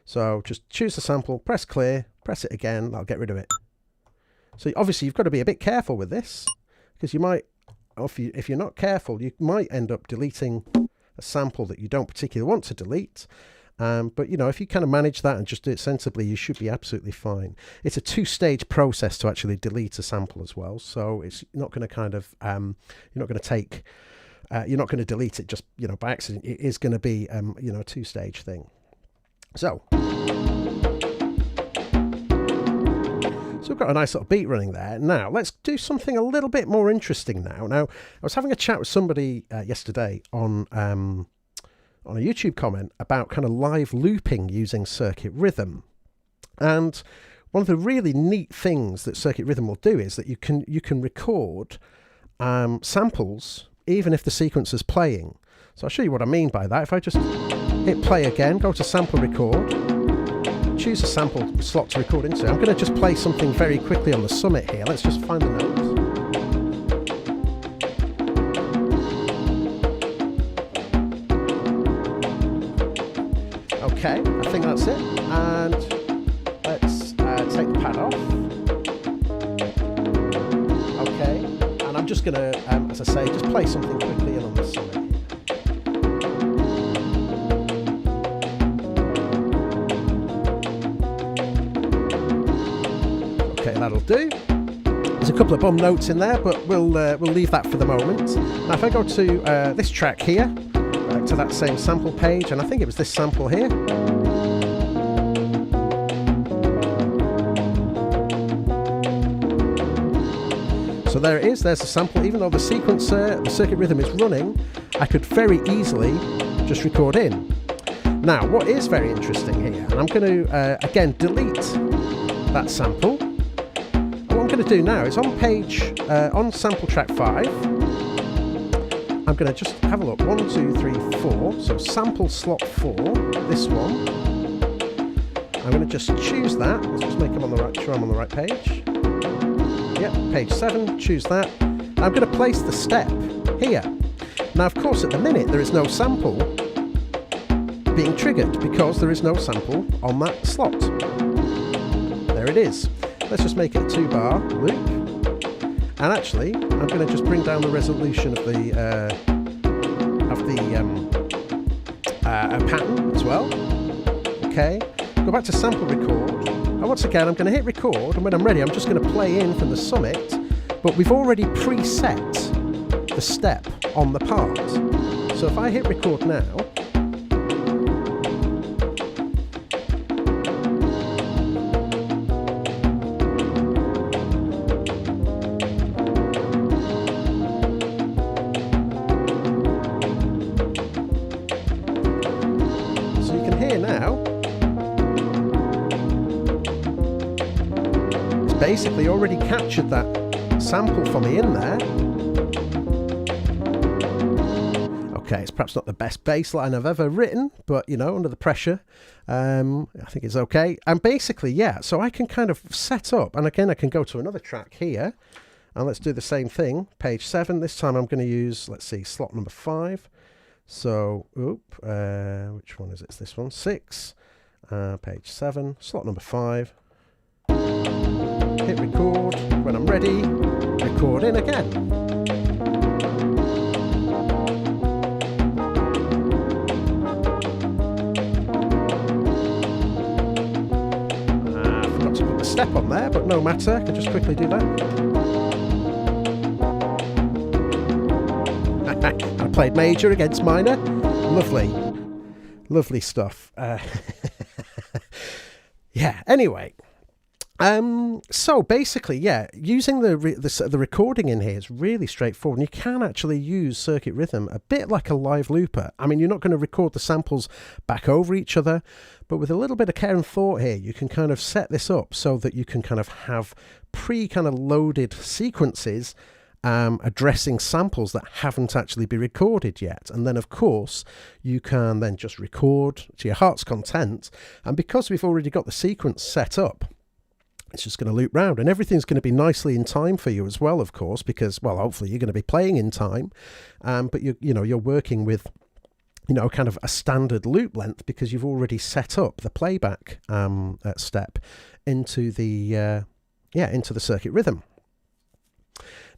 So just choose the sample, press clear, press it again, I'll get rid of it. So obviously you've got to be a bit careful with this, because you might, if you're not careful, you might end up deleting a sample that you don't particularly want to delete. But, you know, if you kind of manage that and just do it sensibly, you should be absolutely fine. It's a two-stage process to actually delete a sample as well. So it's not going to kind of, you're not going to delete it just, you know, by accident. It is going to be, you know, a two-stage thing. So we've got a nice little beat running there. Now, let's do something a little bit more interesting now. Now, I was having a chat with somebody yesterday on a YouTube comment about kind of live looping using Circuit Rhythm. And one of the really neat things that Circuit Rhythm will do is that you can record samples even if the sequencer's playing. So I'll show you what I mean by that. If I just hit play again, go to sample record, choose a sample slot to record into. I'm going to just play something very quickly on the summit here. Let's just find the notes. Okay, I think that's it. And let's take the pad off. Okay, and I'm just going to, as I say, just play something quickly in on the summit. That'll do. There's a couple of bum notes in there, but we'll leave that for the moment. Now, if I go to this track here, to that same sample page, and I think it was this sample here. So there it is. There's the sample. Even though the sequencer, the circuit rhythm is running, I could very easily just record in. Now, what is very interesting here, and I'm going to again delete that sample. What I'm going to do now is on page, on sample track 5, I'm going to just have a look. 1, 2, 3, 4. So sample slot 4, this one. I'm going to just choose that. Let's just make them on the right, sure I'm on the right page. Yep, page 7, choose that. I'm going to place the step here. Now, of course, at the minute, there is no sample being triggered because there is no sample on that slot. There it is. Let's just make it a 2-bar loop, and actually I'm going to just bring down the resolution of the pattern as well. Okay, go back to sample record, and once again I'm going to hit record, and when I'm ready I'm just going to play in from the summit, but we've already preset the step on the part. So if I hit record now, basically already captured that sample for me in there. Okay, it's perhaps not the best bass line I've ever written, but you know, under the pressure, I think it's okay. And basically, yeah, so I can kind of set up, and again, I can go to another track here, and let's do the same thing. Page 7, this time I'm going to use, let's see, slot number 5. So, which one is it? It's this one, 6. Page 7, slot number 5. Hit record. When I'm ready, record in again. I forgot to put the step on there, but no matter. I can just quickly do that. I played major against minor. Lovely. Lovely stuff. Yeah, anyway. So basically, yeah, using the recording in here is really straightforward. And you can actually use Circuit Rhythm a bit like a live looper. I mean, you're not going to record the samples back over each other, but with a little bit of care and thought here, you can kind of set this up so that you can kind of have kind of loaded sequences addressing samples that haven't actually been recorded yet. And then, of course, you can then just record to your heart's content. And because we've already got the sequence set up, it's just going to loop round, and everything's going to be nicely in time for you as well, of course, because, well, hopefully you're going to be playing in time, but you're working with, kind of a standard loop length because you've already set up the playback step into the circuit rhythm.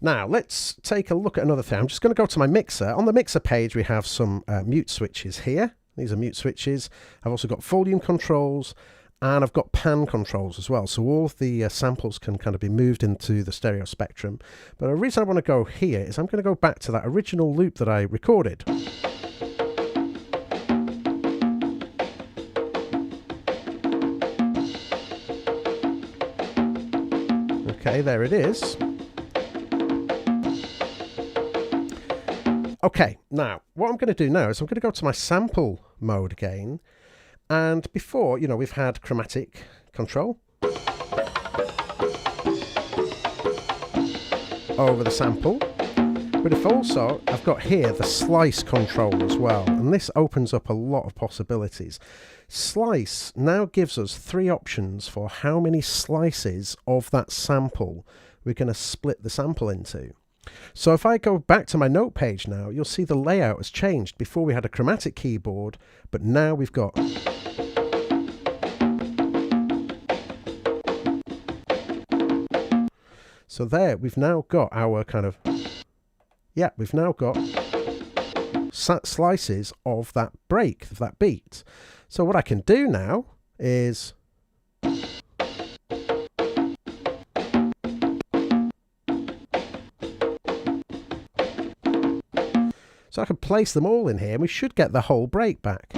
Now let's take a look at another thing. I'm just going to go to my mixer. On the mixer page, we have some mute switches here. These are mute switches. I've also got volume controls. And I've got pan controls as well, so all of the samples can kind of be moved into the stereo spectrum. But the reason I want to go here is I'm going to go back to that original loop that I recorded. Okay, there it is. Okay, now what I'm going to do now is I'm going to go to my sample mode again. And before, we've had chromatic control over the sample. But I've got here the slice control as well. And this opens up a lot of possibilities. Slice now gives us 3 options for how many slices of that sample we're going to split the sample into. So if I go back to my note page now, you'll see the layout has changed. Before we had a chromatic keyboard, but now we've got... So there, we've now got our we've now got slices of that break, of that beat. So what I can do now is... So I can place them all in here and we should get the whole break back.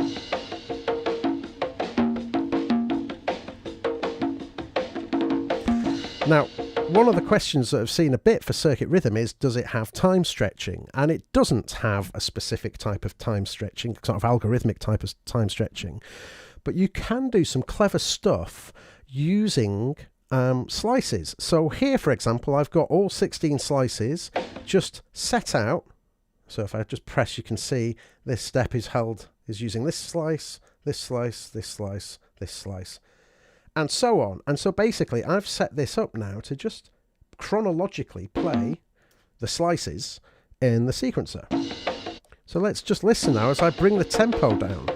Now, one of the questions that I've seen a bit for Circuit Rhythm is, does it have time stretching? And it doesn't have a specific type of time stretching, sort of algorithmic type of time stretching. But you can do some clever stuff using slices. So here, for example, I've got all 16 slices just set out. So if I just press, you can see this step is using this slice, this slice, this slice, this slice, and so on. And so basically I've set this up now to just chronologically play the slices in the sequencer. So let's just listen now as I bring the tempo down.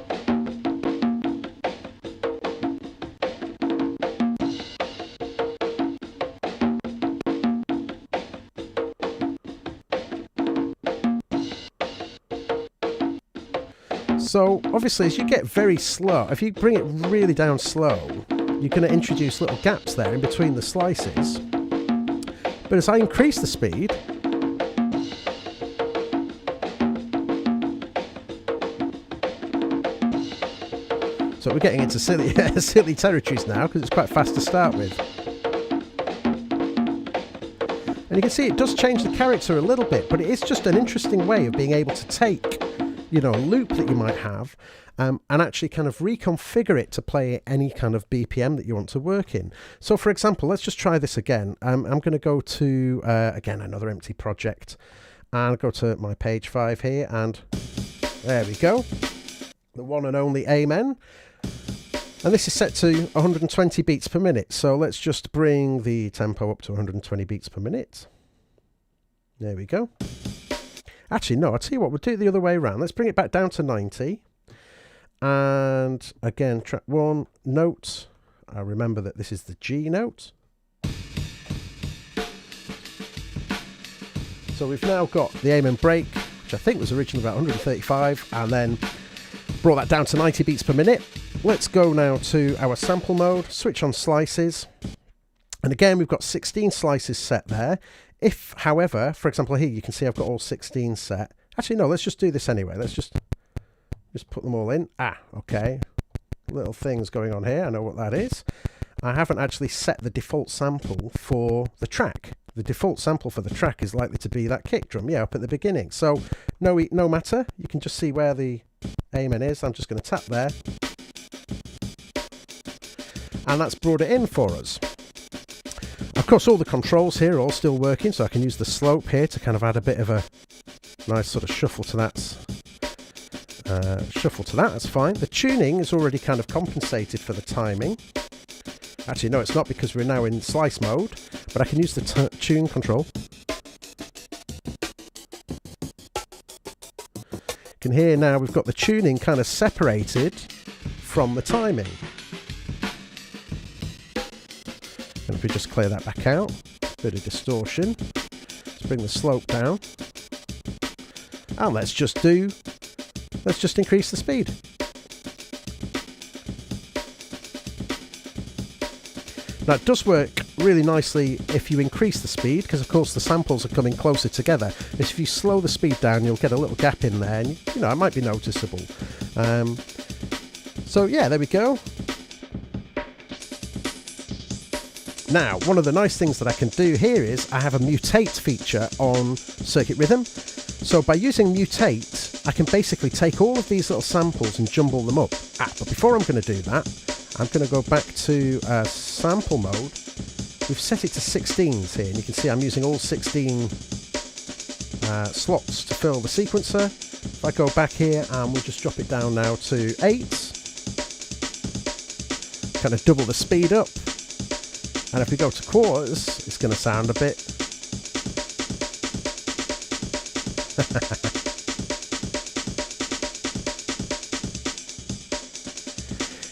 So obviously as you get very slow, if you bring it really down slow, you're going to introduce little gaps there in between the slices. But as I increase the speed, so we're getting into silly territories now because it's quite fast to start with. And you can see it does change the character a little bit, but it is just an interesting way of being able to take, a loop that you might have and actually kind of reconfigure it to play any kind of BPM that you want to work in. So for example, let's just try this again. I'm going to go to, again, another empty project, and go to my page 5 here, and there we go. The one and only Amen. And this is set to 120 beats per minute. So let's just bring the tempo up to 120 beats per minute. There we go. Actually, no, I'll tell you what, we'll do it the other way around. Let's bring it back down to 90. And again, track 1, note. I remember that this is the G note. So we've now got the Amen break, which I think was originally about 135, and then brought that down to 90 beats per minute. Let's go now to our sample mode, switch on slices. And again, we've got 16 slices set there. If, however, for example, here you can see I've got all 16 set. Actually, no, let's just do this anyway. Let's just put them all in. Okay. Little things going on here. I know what that is. I haven't actually set the default sample for the track. The default sample for the track is likely to be that kick drum, yeah, up at the beginning. So no matter, you can just see where the amen is. I'm just going to tap there. And that's brought it in for us. Of course, all the controls here are all still working, so I can use the slope here to kind of add a bit of a nice sort of shuffle to that. That's fine. The tuning is already kind of compensated for the timing. Actually, no, it's not, because we're now in slice mode, but I can use the tune control. You can hear now we've got the tuning kind of separated from the timing. And if we just clear that back out, bit of distortion. Let's bring the slope down. And let's just increase the speed. Now it does work really nicely if you increase the speed, because of course the samples are coming closer together. If you slow the speed down, you'll get a little gap in there, and you know, it might be noticeable. So yeah, there we go. Now, one of the nice things that I can do here is I have a mutate feature on Circuit Rhythm. So by using mutate, I can basically take all of these little samples and jumble them up. But before I'm going to do that, I'm going to go back to sample mode. We've set it to 16s here, and you can see I'm using all 16 slots to fill the sequencer. If I go back here and we'll just drop it down now to 8, kind of double the speed up. And if we go to quarters, it's going to sound a bit...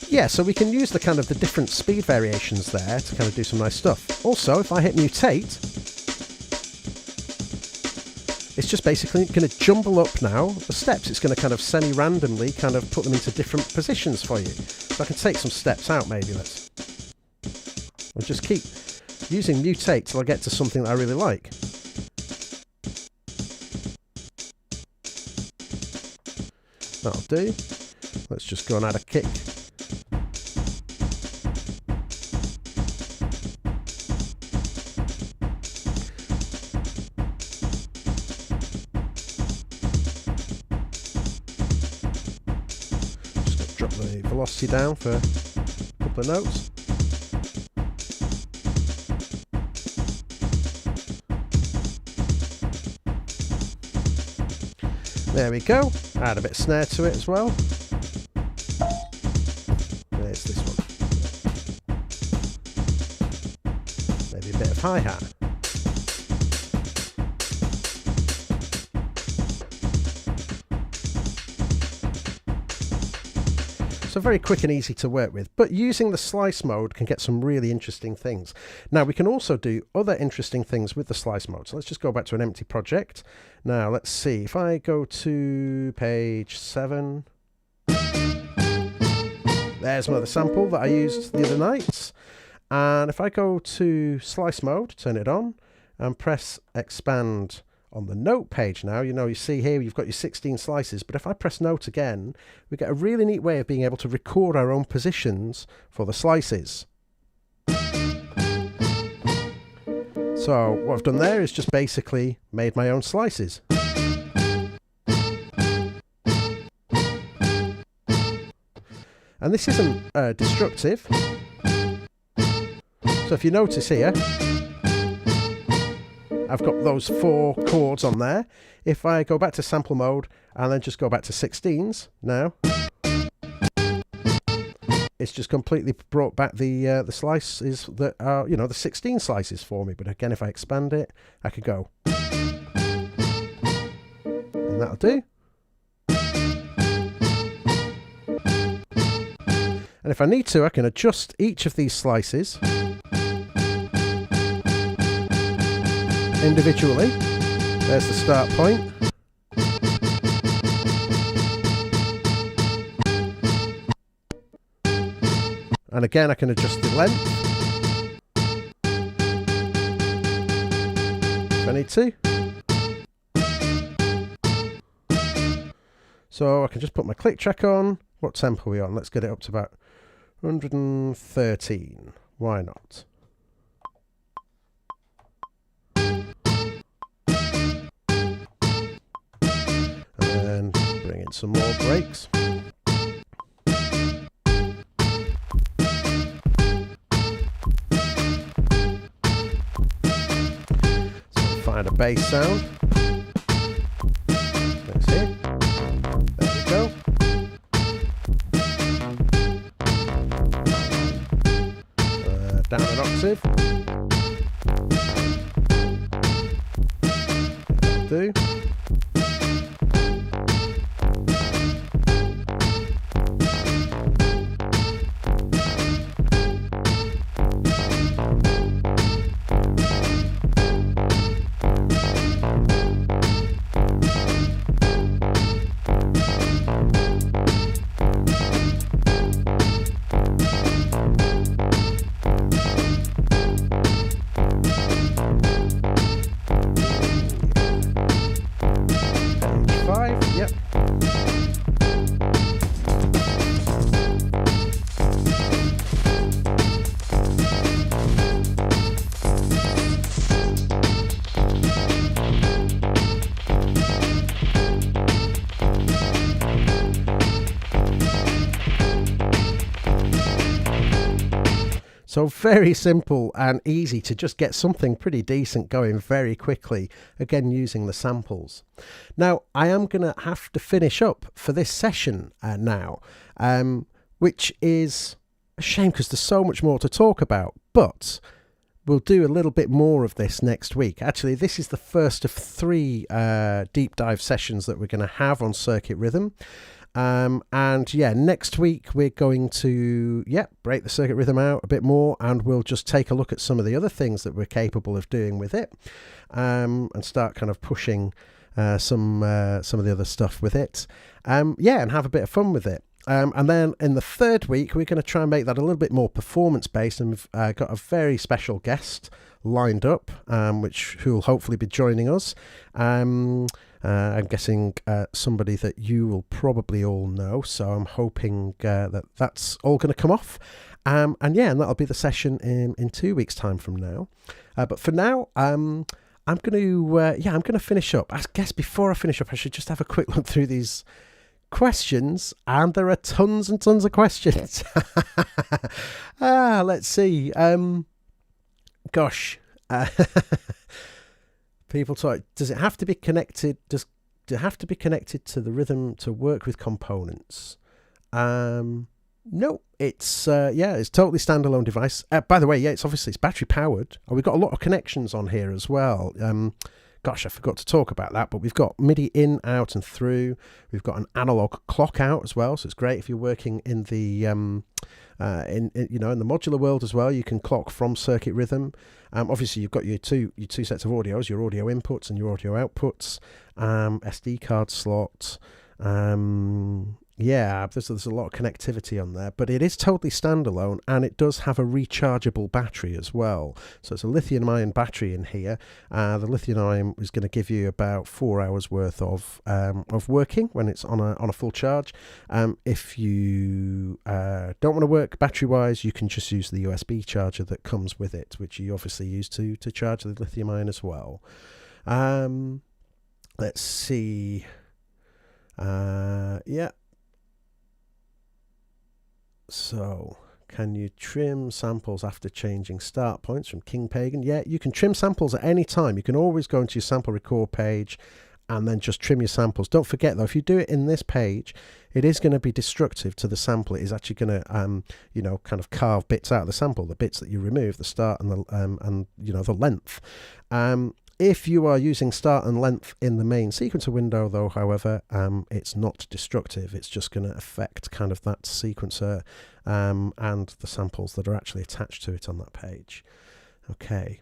Yeah, so we can use the kind of the different speed variations there to kind of do some nice stuff. Also, if I hit mutate, it's just basically going to jumble up now the steps. It's going to kind of semi-randomly kind of put them into different positions for you. So I can take some steps out maybe. I'll just keep using mutate till I get to something that I really like. That'll do. Let's just go and add a kick. Just drop the velocity down for a couple of notes. There we go. Add a bit of snare to it as well. There's this one. Maybe a bit of hi-hat. So very quick and easy to work with, but using the slice mode can get some really interesting things. Now we can also do other interesting things with the slice mode. So let's just go back to an empty project. Now let's see, if I go to page 7, there's another sample that I used the other night. And if I go to slice mode, turn it on and press expand on the note page now, you see here you've got your 16 slices, but if I press note again, we get a really neat way of being able to record our own positions for the slices. So what I've done there is just basically made my own slices. And this isn't destructive. So if you notice here, I've got those 4 chords on there. If I go back to sample mode and then just go back to 16s now, it's just completely brought back the slices that are, the 16 slices for me. But again, if I expand it, I could go. And that'll do. And if I need to, I can adjust each of these slices individually. There's the start point. And again, I can adjust the length if I need to. So I can just put my click track on. What tempo are we on? Let's get it up to about 113. Why not? And then bring in some more breaks. So find a bass sound. Let's see. There we go. Down an octave. That'll do. So very simple and easy to just get something pretty decent going very quickly, again using the samples. Now I am going to have to finish up for this session now, which is a shame because there's so much more to talk about, but we'll do a little bit more of this next week. Actually, this is the first of 3 deep dive sessions that we're going to have on Circuit Rhythm. And yeah, next week we're going to break the circuit rhythm out a bit more, and we'll just take a look at some of the other things that we're capable of doing with it, and start kind of pushing some of the other stuff with it, and have a bit of fun with it. And then in the 3rd week we're going to try and make that a little bit more performance based, and we've got a very special guest lined up, who will hopefully be joining us. I'm guessing somebody that you will probably all know, so I'm hoping that that's all going to come off, and that'll be the session in 2 weeks' time from now. But for now, I'm going to finish up. I guess before I finish up, I should just have a quick look through these questions, and there are tons and tons of questions. Let's see. People talk, does it have to be connected? Does it have to be connected to the rhythm to work with components? No, it's totally standalone device. By the way, it's battery powered. We've got a lot of connections on here as well. I forgot to talk about that, but we've got MIDI in, out, and through. We've got an analog clock out as well, so it's great if you're working in the in the modular world as well. You can clock from Circuit Rhythm. Obviously, you've got your two sets of audios, your audio inputs and your audio outputs, SD card slot. There's a lot of connectivity on there, but it is totally standalone, and it does have a rechargeable battery as well. So it's a lithium-ion battery in here. The lithium-ion is going to give you about 4 hours worth of working when it's on a full charge. If you don't want to work battery-wise, you can just use the USB charger that comes with it, which you obviously use to charge the lithium-ion as well. Let's see. So, can you trim samples after changing start points? From King Pagan? Yeah, you can trim samples at any time. You can always go into your sample record page and then just trim your samples. Don't forget though, if you do it in this page, it is going to be destructive to the sample. It is actually going to, kind of carve bits out of the sample, the bits that you remove, the start and the length. If you are using start and length in the main sequencer window, though, however, it's not destructive. It's just going to affect kind of that sequencer and the samples that are actually attached to it on that page. Okay.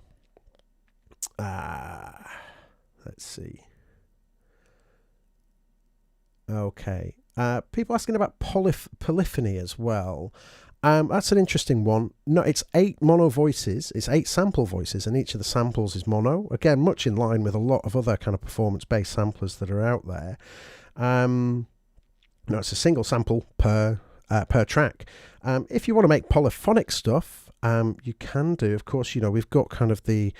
Let's see. Okay. People asking about polyphony as well. That's an interesting one. No, it's 8 mono voices. It's 8 sample voices, and each of the samples is mono. Again, much in line with a lot of other kind of performance-based samplers that are out there. It's a single sample per track. If you want to make polyphonic stuff, you can do, of course, we've got kind of the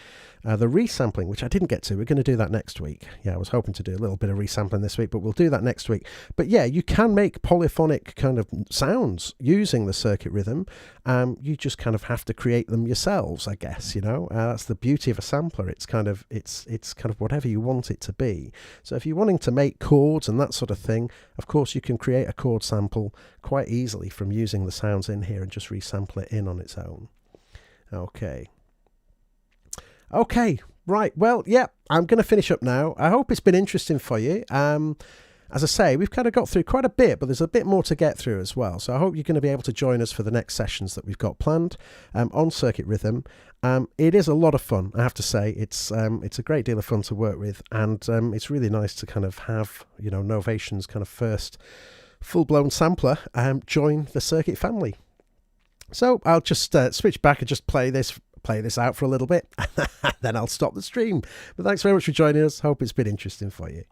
resampling, which I didn't get to. We're going to do that next week. Yeah, I was hoping to do a little bit of resampling this week, but we'll do that next week. But yeah, you can make polyphonic kind of sounds using the circuit rhythm. You just kind of have to create them yourselves, I guess. That's the beauty of a sampler. It's kind of whatever you want it to be. So if you're wanting to make chords and that sort of thing, of course you can create a chord sample quite easily from using the sounds in here and just resample it in on its own. Okay, right. Well, yeah, I'm going to finish up now. I hope it's been interesting for you. As I say, we've kind of got through quite a bit, but there's a bit more to get through as well. So I hope you're going to be able to join us for the next sessions that we've got planned on Circuit Rhythm. It is a lot of fun, I have to say. It's a great deal of fun to work with, and it's really nice to kind of have, Novation's kind of first full-blown sampler join the Circuit family. So I'll just switch back and just play this out for a little bit, then I'll stop the stream. But thanks very much for joining us. Hope it's been interesting for you.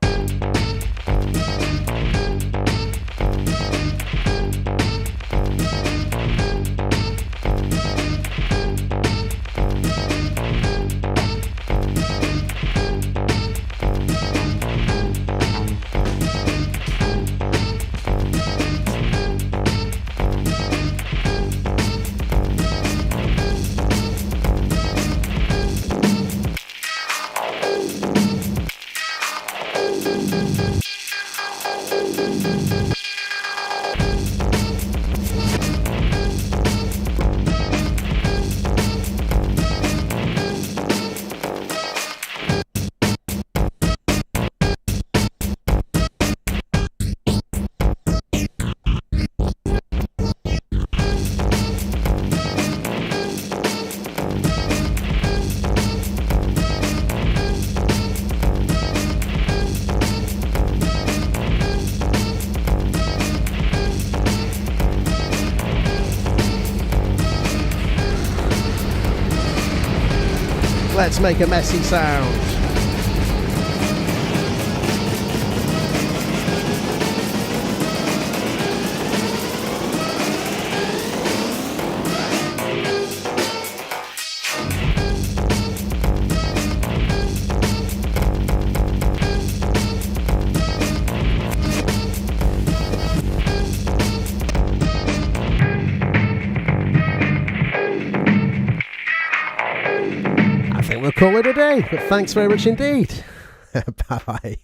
Let's make a messy sound. We'll call it a day, but thanks very much indeed. Bye-bye.